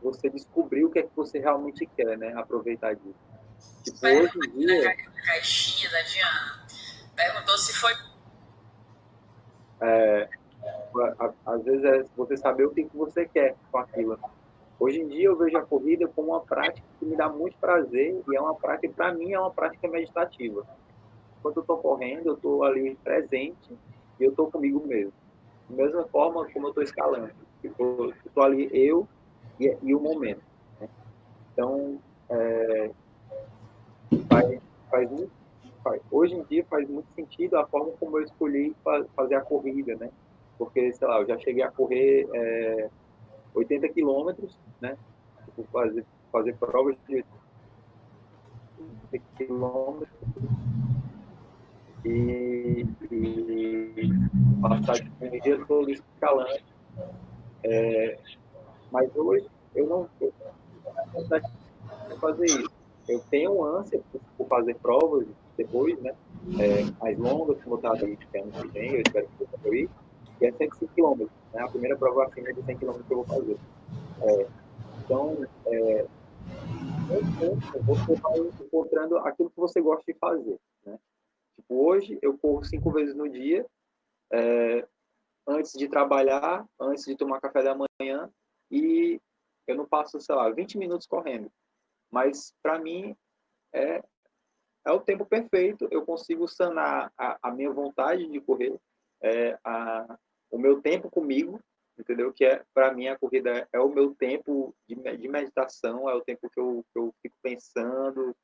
você descobrir o que é que você realmente quer, né? Aproveitar disso. Tipo, hoje em dia, Na caixinha da Diana. Perguntou se foi. às vezes é você saber o que você quer com aquilo. Hoje em dia eu vejo a corrida como uma prática que me dá muito prazer e é uma prática, para mim, é uma prática meditativa. Quando eu estou correndo, eu estou ali presente e eu estou comigo mesmo. Da mesma forma como eu estou escalando. Eu estou ali e o momento. Né? Então, faz, faz muito, hoje em dia faz muito sentido a forma como eu escolhi fazer a corrida, né? Porque, sei lá, eu já cheguei a correr 80 quilômetros, né? Tipo, fazer provas de 80 quilômetros e passar o dia todo escalando. Mas hoje eu não tenho vontade de fazer isso. Eu tenho ânsia por fazer provas depois, né? Mais longas, como eu estava aí, que ano que vem, eu espero que eu possa ir, e é 105 quilômetros, né? A primeira prova acima de 100 quilômetros que eu vou fazer. Então, com o tempo, você vai encontrando aquilo que você gosta de fazer, né? Tipo, hoje eu corro 5 vezes no dia, antes de trabalhar, antes de tomar café da manhã, e eu não passo, sei lá, 20 minutos correndo. Mas, para mim, é, é o tempo perfeito, eu consigo sanar a minha vontade de correr, o meu tempo comigo, entendeu? Que para mim, a corrida é o meu tempo de meditação, é o tempo que eu fico pensando,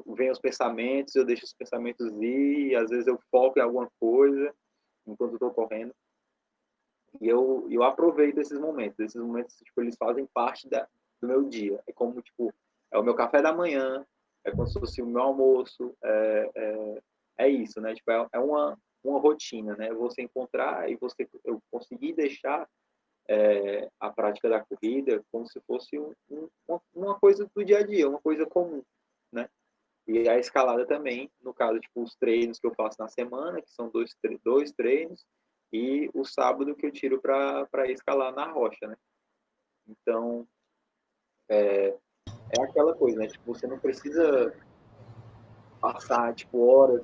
vem os pensamentos, eu deixo os pensamentos ir, às vezes eu foco em alguma coisa enquanto estou correndo. E eu aproveito esses momentos, tipo, eles fazem parte do meu dia. É como, tipo, é o meu café da manhã, é como se fosse o meu almoço, é isso, né? Tipo, é uma rotina, né? Você encontrar e eu conseguir deixar a prática da corrida como se fosse uma coisa do dia a dia, uma coisa comum, né? E a escalada também, no caso, tipo, os treinos que eu faço na semana, que são dois treinos, e o sábado que eu tiro para escalar na rocha, né? Então, é aquela coisa, né? Tipo, você não precisa passar, tipo, horas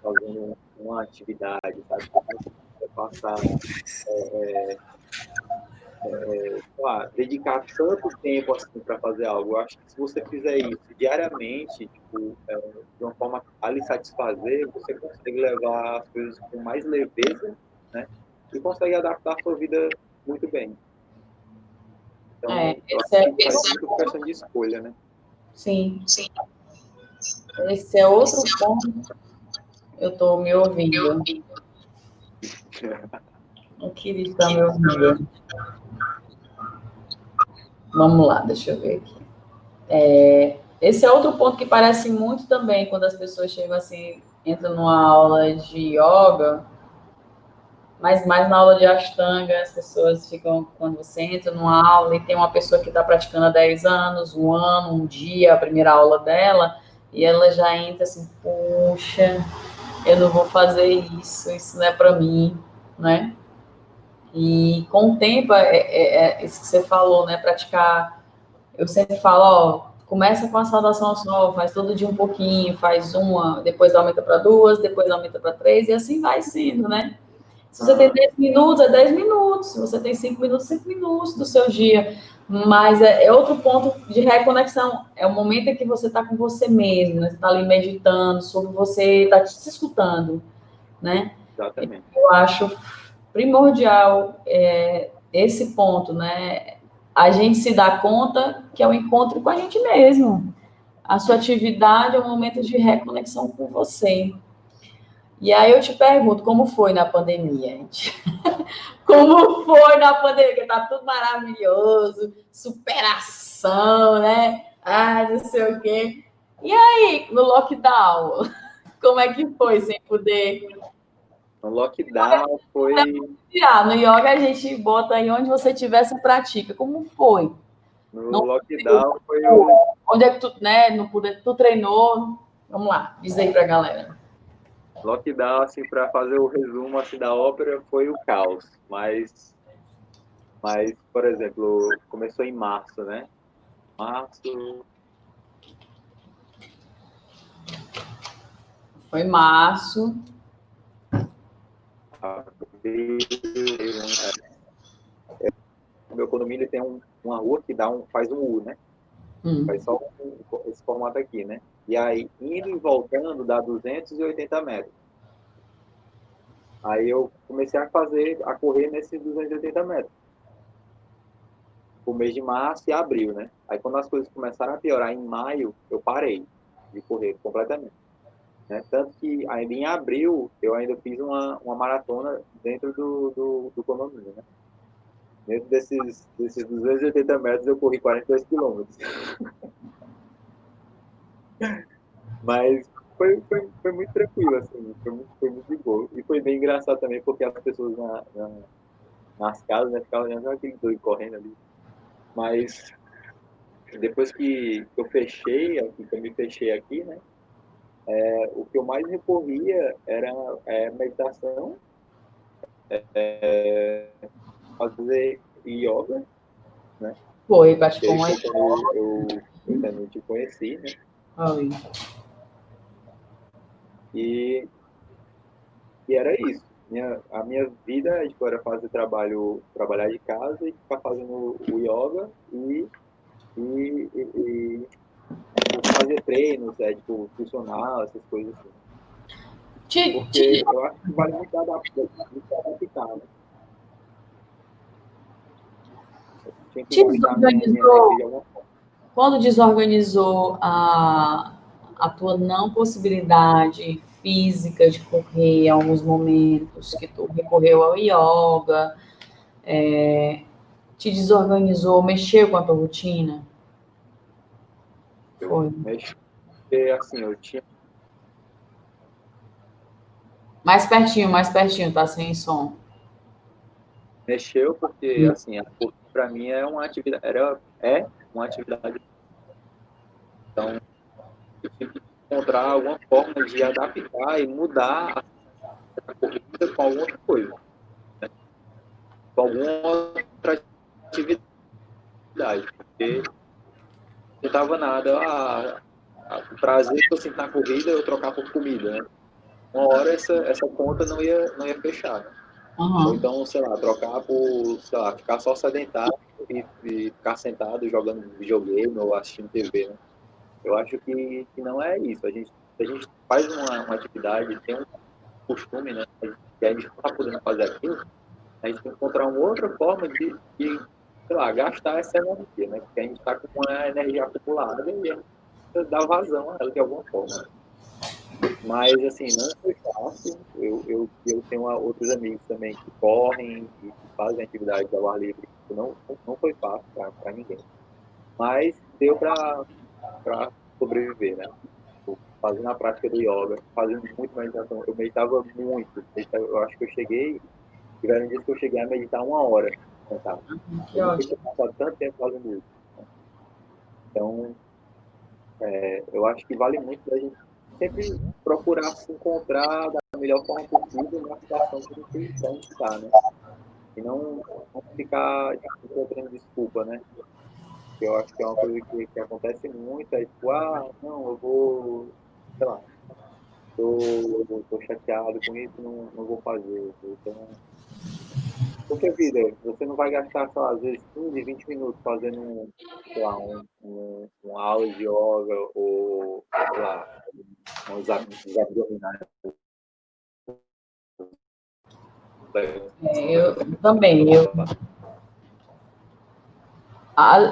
fazendo uma atividade, sabe? Você não precisa passar, sei lá, dedicar tanto tempo assim para fazer algo. Eu acho que se você fizer isso diariamente, tipo, de uma forma a lhe satisfazer, você consegue levar as coisas com mais leveza, né? E consegue adaptar a sua vida muito bem. Então, eu acho que faz muito questão de escolha, né? Sim. Esse é outro ponto. Eu estou me ouvindo. O que está me ouvindo? Vamos lá, deixa eu ver aqui. Esse é outro ponto que parece muito também quando as pessoas chegam assim, entram numa aula de yoga, mas mais na aula de Ashtanga, as pessoas ficam, quando você entra numa aula e tem uma pessoa que está praticando há 10 anos, um ano, um dia, a primeira aula dela, e ela já entra assim, puxa, eu não vou fazer isso não é para mim, né? E com o tempo, isso que você falou, né? Praticar. Eu sempre falo, ó, começa com a saudação ao sol, faz todo dia um pouquinho, faz uma, depois aumenta para duas, depois aumenta para três, e assim vai sendo, né? Se você tem 10 minutos, é 10 minutos. Se você tem 5 minutos, 5 minutos do seu dia. Mas é outro ponto de reconexão. É o momento em que você está com você mesmo, né? Você está ali meditando sobre você, está se escutando, né? Exatamente. Eu acho primordial esse ponto, né? A gente se dá conta que é o encontro com a gente mesmo. A sua atividade é um momento de reconexão com você. E aí eu te pergunto, como foi na pandemia, gente? Como foi na pandemia? Tá tudo maravilhoso, superação, né? Ah, não sei o quê. E aí, no lockdown, como é que foi sem poder? No lockdown foi... No yoga a gente bota aí onde você estiver, você pratica. Como foi? No lockdown foi o... Onde é que tu, né, não puder, tu treinou? Vamos lá, diz aí pra galera. Lockdown, assim, para fazer o resumo assim, da ópera, foi o caos. Mas, por exemplo, começou em março, né? Março... Foi março. O meu condomínio tem uma rua que faz um U, né? Faz só esse formato aqui, né? E aí, indo e voltando, dá 280 metros. Aí eu comecei a correr nesses 280 metros. O mês de março e abril, né? Aí quando as coisas começaram a piorar em maio, eu parei de correr completamente. Né? Tanto que ainda em abril, eu ainda fiz uma maratona dentro do condomínio, né? Dentro desses 280 metros, eu corri 42 quilômetros. Mas foi muito tranquilo, assim, foi muito de boa. E foi bem engraçado também, porque as pessoas nas casas, né, ficavam olhando aquele doido correndo ali. Mas depois que eu fechei, que eu me fechei aqui, né, o que eu mais recorria era meditação, fazer yoga, né? Foi, praticou uma. Eu também te conheci, né? Oi. E, e era isso. A minha vida tipo, era fazer trabalhar de casa e ficar fazendo o yoga e fazer treinos, tipo, funcional, essas coisas assim. Te, Porque te, eu acho que vale muito adaptar, né? Tinha que te gastar minha energia desorganizou, de alguma forma. quando desorganizou a tua não possibilidade física de correr em alguns momentos, que tu recorreu ao yoga, te desorganizou, mexeu com a tua rotina? Eu Foi. mexi, assim, eu tinha. Mais pertinho, tá sem som. Mexeu porque, assim, a corrida para mim é uma atividade, é uma atividade. Então, eu tive que encontrar alguma forma de adaptar e mudar a corrida com alguma outra coisa, com alguma outra atividade. Porque não estava nada. O prazer que eu sinto na corrida eu trocar por comida, né? Uma hora essa conta não ia fechar, né? Ou Uhum. então, sei lá, trocar por, sei lá, ficar só sedentário e ficar sentado jogando videogame ou assistindo TV, né? Eu acho que não é isso. A gente faz uma atividade, tem um costume, né? Que a gente não está podendo fazer aquilo, a gente tem que encontrar uma outra forma de sei lá, gastar essa energia, né? Porque a gente está com uma energia acumulada e a gente precisa dar vazão a ela de alguma forma. Mas, assim, não foi fácil. Eu tenho outros amigos também que correm e que fazem atividade ao ar livre. Não foi fácil para ninguém. Mas deu para sobreviver, né? Fazendo a prática do yoga, fazendo muito meditação. Eu meditava muito. Eu acho que eu cheguei, tiveram dias que eu cheguei a meditar 1 hora sentado. Que Eu nunca tinha ótimo. passado tanto tempo fazendo isso. Então, eu acho que vale muito a gente sempre procurar se encontrar da melhor forma possível na situação que a gente está, né? E não ficar encontrando desculpa, né? Que eu acho que é uma coisa que acontece muito, é tipo, não, eu vou, sei lá, tô chateado com isso, não vou fazer. Então, porque vida, você não vai gastar, sei lá, às vezes 15, 20 minutos fazendo sei lá, uma aula de yoga ou, sei lá, uns abdominais. Eu também.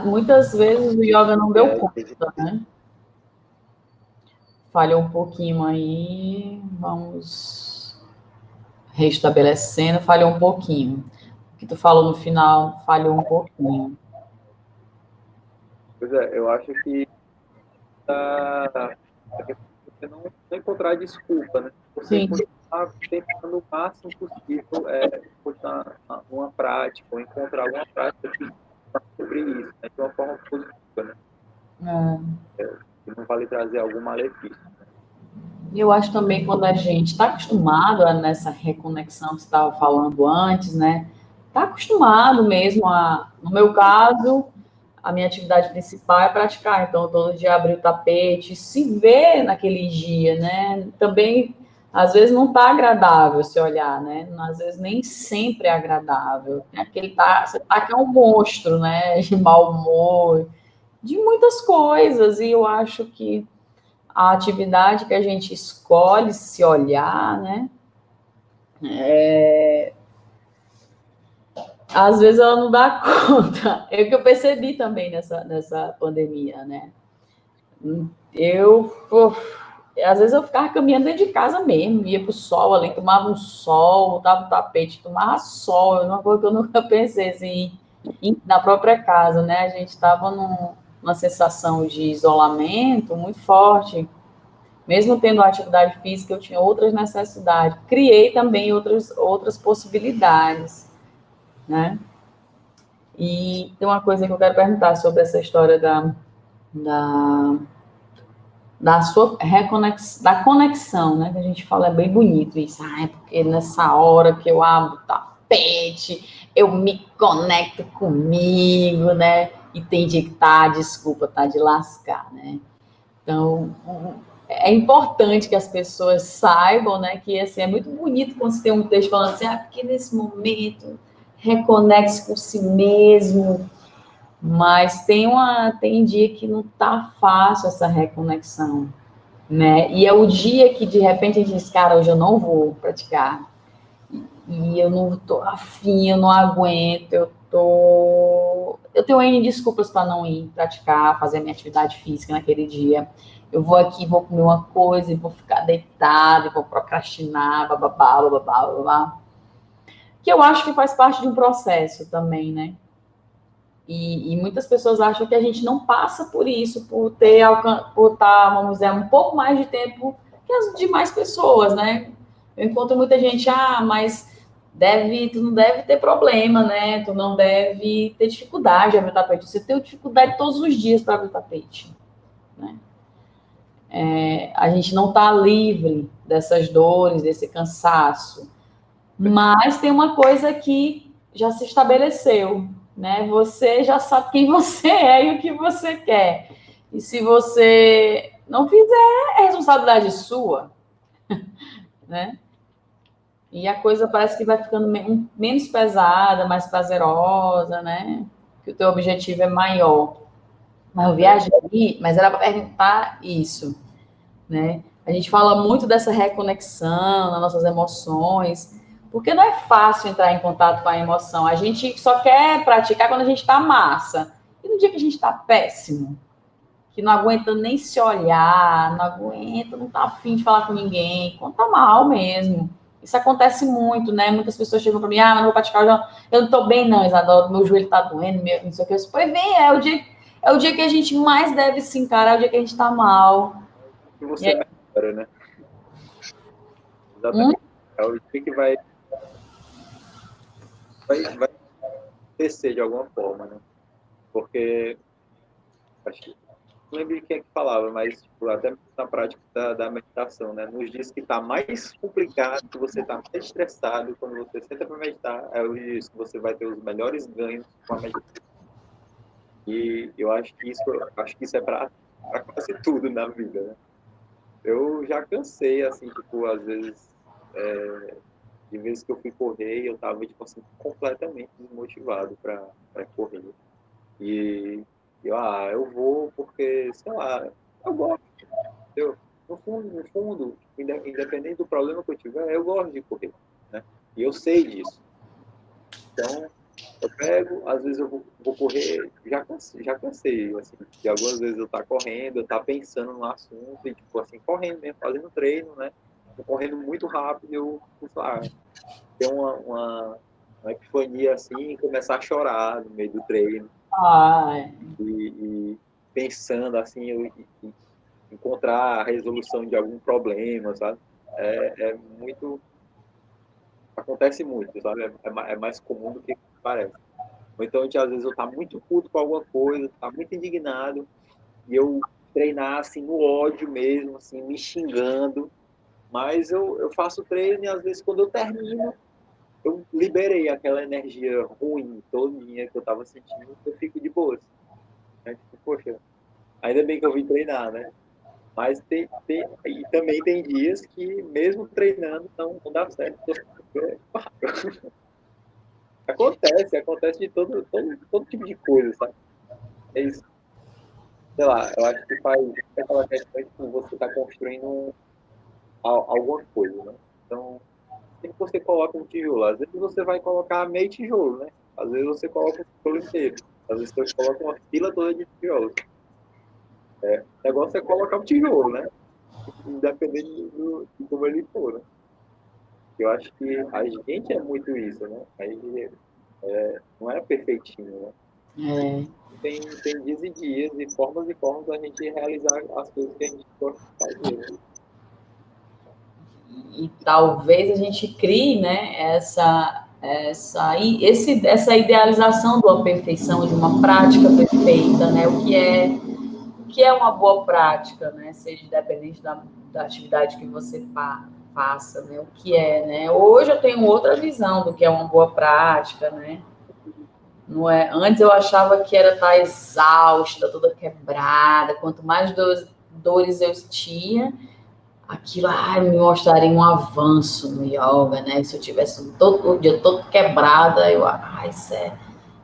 Muitas vezes o yoga não deu conta, né? Falhou um pouquinho aí, vamos restabelecendo, falhou um pouquinho. O que tu falou no final falhou um pouquinho. Pois é, eu acho que você não encontrar desculpa, né? Você Sim, continuar tentando o máximo possível continuar uma prática, ou encontrar alguma prática que fale sobre isso, né? De uma forma positiva, né? Que não vale trazer algum malefício. eu acho também quando a gente está acostumado nessa reconexão que você estava falando antes, né? Está acostumado mesmo no meu caso, a minha atividade principal é praticar, então todo dia abrir o tapete, se ver naquele dia, né? Também às vezes não está agradável se olhar, né? Às vezes nem sempre é agradável. Você tá que é um monstro, né? De mau humor, de muitas coisas, e eu acho que a atividade que a gente escolhe se olhar, né? Às vezes ela não dá conta. É o que eu percebi também nessa pandemia, né? Às vezes eu ficava caminhando dentro de casa mesmo, ia pro sol ali, tomava um sol, botava o tapete, tomava sol, uma coisa que eu nunca pensei assim, na própria casa, né? A gente estava numa sensação de isolamento muito forte. Mesmo tendo atividade física, eu tinha outras necessidades. Criei também outras possibilidades, né? E tem uma coisa que eu quero perguntar sobre essa história da, da sua da conexão, né? Que a gente fala, é bem bonito isso. É porque nessa hora que eu abro o tapete, eu me conecto comigo, né? E tem dia que desculpa, tá de lascar, né? Então, é importante que as pessoas saibam, né, que assim, é muito bonito quando você tem um texto falando assim, porque nesse momento reconecte com si mesmo, mas tem dia que não tá fácil essa reconexão, né? E é o dia que de repente a gente diz, cara, hoje eu não vou praticar. E eu não tô afim, eu não aguento, eu tenho N desculpas para não ir praticar, fazer a minha atividade física naquele dia. Eu vou aqui, vou comer uma coisa, e vou ficar deitado, e vou procrastinar, bababá, bababá, bababá. Que eu acho que faz parte de um processo também, né? E muitas pessoas acham que a gente não passa por isso, por estar, vamos dizer, um pouco mais de tempo que as demais pessoas, né? Eu encontro muita gente, mas tu não deve ter problema, né? Tu não deve ter dificuldade de abrir o tapete. Você tem dificuldade todos os dias para abrir o tapete, né? A gente não está livre dessas dores, desse cansaço. Mas tem uma coisa que já se estabeleceu, né? Você já sabe quem você é e o que você quer. E se você não fizer, é responsabilidade sua, né? E a coisa parece que vai ficando menos pesada, mais prazerosa, né? Que o teu objetivo é maior. Mas eu viajei, mas era para perguntar isso, né? A gente fala muito dessa reconexão nas nossas emoções, porque não é fácil entrar em contato com a emoção. A gente só quer praticar quando a gente está massa. E no dia que a gente está péssimo, que não aguenta nem se olhar, não aguenta, não está afim de falar com ninguém, quando tá mal mesmo. Isso acontece muito, né? Muitas pessoas chegam para mim, mas não vou praticar, eu não estou bem não, Isadora, meu joelho está doendo, não sei o que. Pois bem, é o dia que a gente mais deve se encarar, é o dia que a gente está mal. Que você melhora, né? Exatamente. É o dia que vai descer de alguma forma, né? Porque acho que não lembro quem é que falava, mas tipo, até na prática da meditação, né? Nos dias que está mais complicado, que você está mais estressado, quando você senta para meditar, é os dias que você vai ter os melhores ganhos com a meditação. E eu acho que isso é para quase tudo na vida, né? Eu já cansei, assim, tipo, às vezes, de vezes que eu fui correr, eu tava, tipo assim, completamente desmotivado para correr. E eu vou porque, sei lá, eu gosto, entendeu? No fundo, independente do problema que eu tiver, eu gosto de correr, né? E eu sei disso. Então, eu pego, às vezes eu vou correr, já cansei, assim, de algumas vezes eu tá correndo, eu tá pensando no assunto, e tipo assim, correndo mesmo, fazendo treino, né? Tô correndo muito rápido, eu, sei lá, ter uma epifania assim, e começar a chorar no meio do treino, e pensando assim, encontrar a resolução de algum problema, sabe? É muito, acontece muito, sabe? É mais comum do que parece. Ou então, às vezes, eu tá muito puto com alguma coisa, tá muito indignado, e eu treinar, assim, no ódio mesmo, assim, me xingando. Mas eu faço treino e, às vezes, quando eu termino, eu liberei aquela energia ruim todinha que eu tava sentindo, eu fico de boa. Né? Tipo, poxa, ainda bem que eu vim treinar, né? Mas e também tem dias que, mesmo treinando, não dá certo. Acontece de todo tipo de coisa, sabe? É isso. Sei lá, eu acho que faz aquela questão de que você está construindo alguma coisa, né? Então, sempre que você coloca um tijolo, às vezes você vai colocar meio tijolo, né? Às vezes você coloca um tijolo inteiro, às vezes você coloca uma fila toda de tijolos. O negócio é colocar um tijolo, né? Independente de como ele for, né? Eu acho que a gente é muito isso, né? A gente não é perfeitinho, né? Tem dias e dias e formas da gente realizar as coisas que a gente gosta de fazer. Né? E talvez a gente crie, né, essa idealização de uma perfeição, de uma prática perfeita, né? O que é uma boa prática, né? Seja independente da atividade que você faça, né? O que é, né? Hoje eu tenho outra visão do que é uma boa prática, né? Não é? Antes eu achava que era estar exausta, toda quebrada. Quanto mais dores eu tinha, aquilo me mostraria um avanço no yoga, né? Se eu tivesse todo o dia todo quebrada, isso é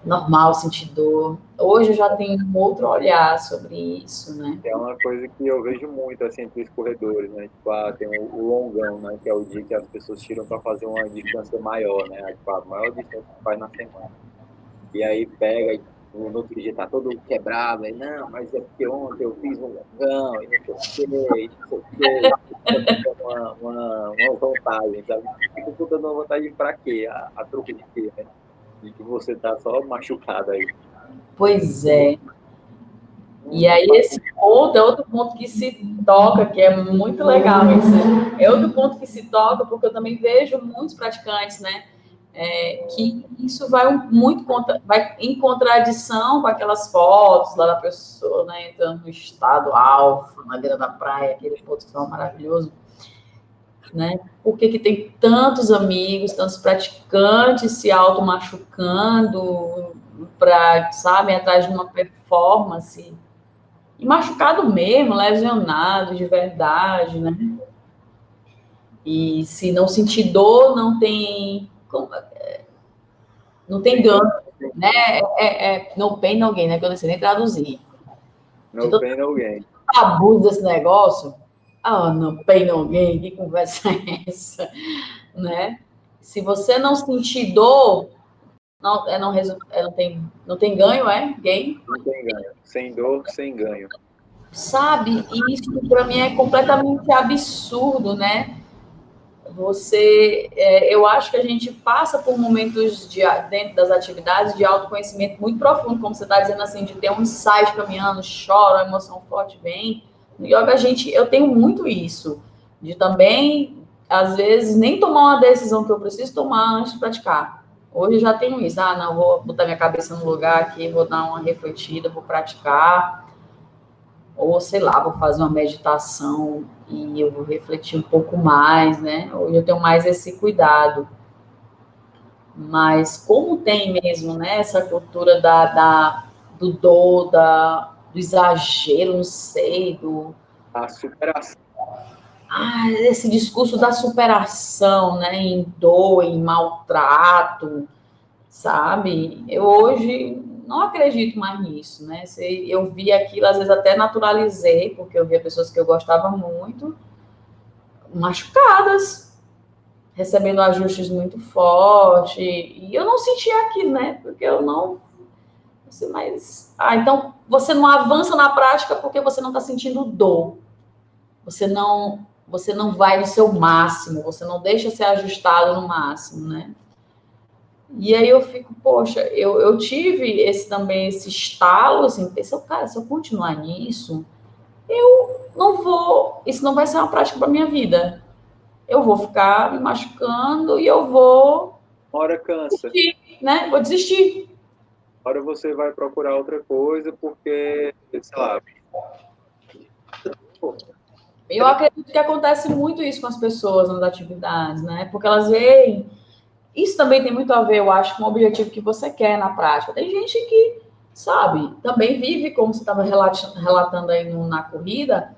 normal sentir dor. Hoje eu já tenho um outro olhar sobre isso, né? É uma coisa que eu vejo muito, assim, entre os corredores, né? Tipo, tem o longão, né? Que é o dia que as pessoas tiram para fazer uma distância maior, né? Tipo, a maior distância que faz na semana. E aí pega, e no outro dia tá todo quebrado, aí, não, mas é porque ontem eu fiz um longão, e não sei o quê, e não sei o quê. Uma vantagem, sabe? Fica tudo dando uma vantagem para quê? A troco de quê, né? De que você tá só machucado aí. Pois é. E Não aí faz esse ponto é outro ponto que se toca, que é muito legal isso. É outro ponto que se toca, porque eu também vejo muitos praticantes, né? Que isso vai em contradição com aquelas fotos lá da pessoa, né? Entrando no estado alfa, na beira da praia, aqueles fotos que são maravilhosos, né? Por que tem tantos amigos, tantos praticantes se auto-machucando para, sabe, atrás de uma performance? E machucado mesmo, lesionado de verdade, né? E se não sentir dor, não tem ganho, né? No pain, no gain, né? Que eu não sei nem traduzir. De no todo pain, no gain. tabu desse negócio, no pain, no gain, que conversa é essa, né? Se você não sentir dor, não tem ganho, gain? Não tem ganho. Sem dor, sem ganho. Sabe? E isso para mim é completamente absurdo, né? Eu acho que a gente passa por momentos dentro das atividades de autoconhecimento muito profundo, como você está dizendo assim, de ter um insight caminhando, chora, a emoção forte vem. No yoga, eu tenho muito isso, de também, às vezes, nem tomar uma decisão que eu preciso tomar antes de praticar. Hoje eu já tenho isso, não, vou botar minha cabeça no lugar aqui, vou dar uma refletida, vou praticar, ou sei lá, vou fazer uma meditação e eu vou refletir um pouco mais, né? Hoje eu tenho mais esse cuidado. Mas como tem mesmo, né, essa cultura do dor, do exagero, não sei, A superação. esse discurso da superação, né, em dor, em maltrato, sabe? Eu hoje não acredito mais nisso, né? Eu vi aquilo, às vezes até naturalizei, porque eu via pessoas que eu gostava muito, machucadas, recebendo ajustes muito fortes, e eu não sentia aquilo, né? Porque eu não. Então você não avança na prática porque você não está sentindo dor. Você não vai no seu máximo, você não deixa ser ajustado no máximo, né? E aí eu fico, poxa, eu tive esse estalo, assim, pensei, cara, se eu continuar nisso, eu não vou, isso não vai ser uma prática para minha vida. Eu vou ficar me machucando e eu vou Uma hora cansa. desistir, né? Vou desistir. Uma hora você vai procurar outra coisa porque, sei lá, Eu acredito que acontece muito isso com as pessoas nas atividades, né? Porque elas veem. Isso também tem muito a ver, eu acho, com o objetivo que você quer na prática. Tem gente que, sabe, também vive, como você estava relatando aí na corrida,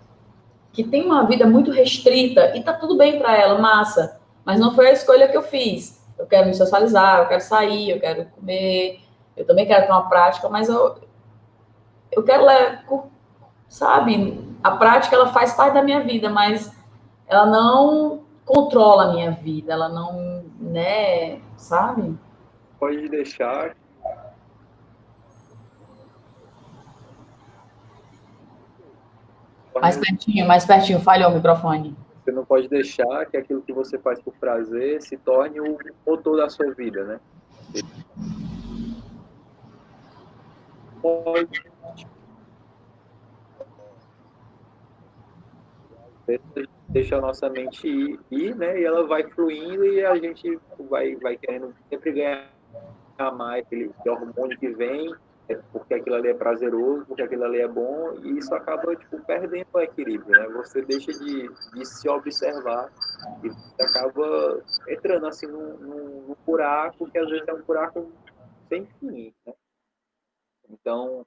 que tem uma vida muito restrita e tá tudo bem para ela, massa. Mas não foi a escolha que eu fiz. Eu quero me socializar, eu quero sair, eu quero comer, eu também quero ter uma prática, mas eu quero, sabe, a prática ela faz parte da minha vida, mas ela não controla a minha vida, ela não, né, sabe? pode deixar. Mais pertinho, falhou o microfone. Você não pode deixar que aquilo que você faz por prazer se torne o motor da sua vida, né? Pode deixa a nossa mente ir, né? E ela vai fluindo e a gente vai querendo sempre ganhar mais aquele hormônio que vem, porque aquilo ali é prazeroso, porque aquilo ali é bom, e isso acaba, tipo, perdendo o equilíbrio, né? Você deixa de se observar e você acaba entrando, assim, num buraco que às vezes é um buraco sem fim, né? Então,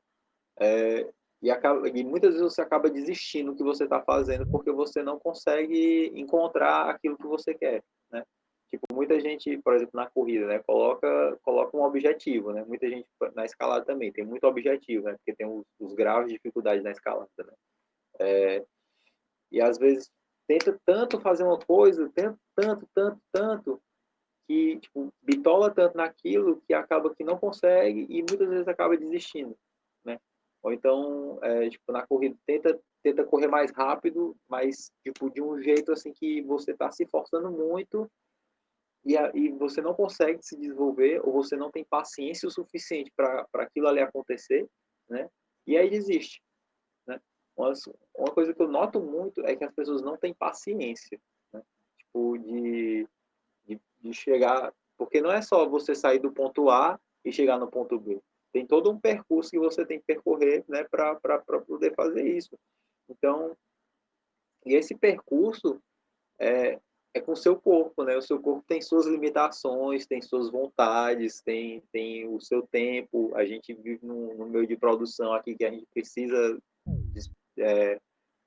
e muitas vezes você acaba desistindo do que você está fazendo porque você não consegue encontrar aquilo que você quer, né? Tipo, muita gente, por exemplo, na corrida, né, coloca um objetivo, né? Muita gente na escalada também tem muito objetivo, né? Porque tem os graus de dificuldade na escalada, né? E às vezes tenta tanto fazer uma coisa, tenta tanto, que tipo, bitola tanto naquilo que acaba que não consegue e muitas vezes acaba desistindo, né? Ou então, tipo, na corrida, tenta correr mais rápido, mas tipo, de um jeito assim que você está se forçando muito e você não consegue se desenvolver ou você não tem paciência o suficiente para aquilo ali acontecer, né? E aí desiste, né? Uma coisa que eu noto muito é que as pessoas não têm paciência, né? Tipo, de chegar, porque não é só você sair do ponto A e chegar no ponto B. Tem todo um percurso que você tem que percorrer, né, para poder fazer isso. Então, e esse percurso é com o seu corpo, né? O seu corpo tem suas limitações, tem suas vontades, tem o seu tempo. A gente vive no meio de produção aqui que a gente precisa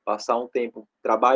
passar um tempo trabalhando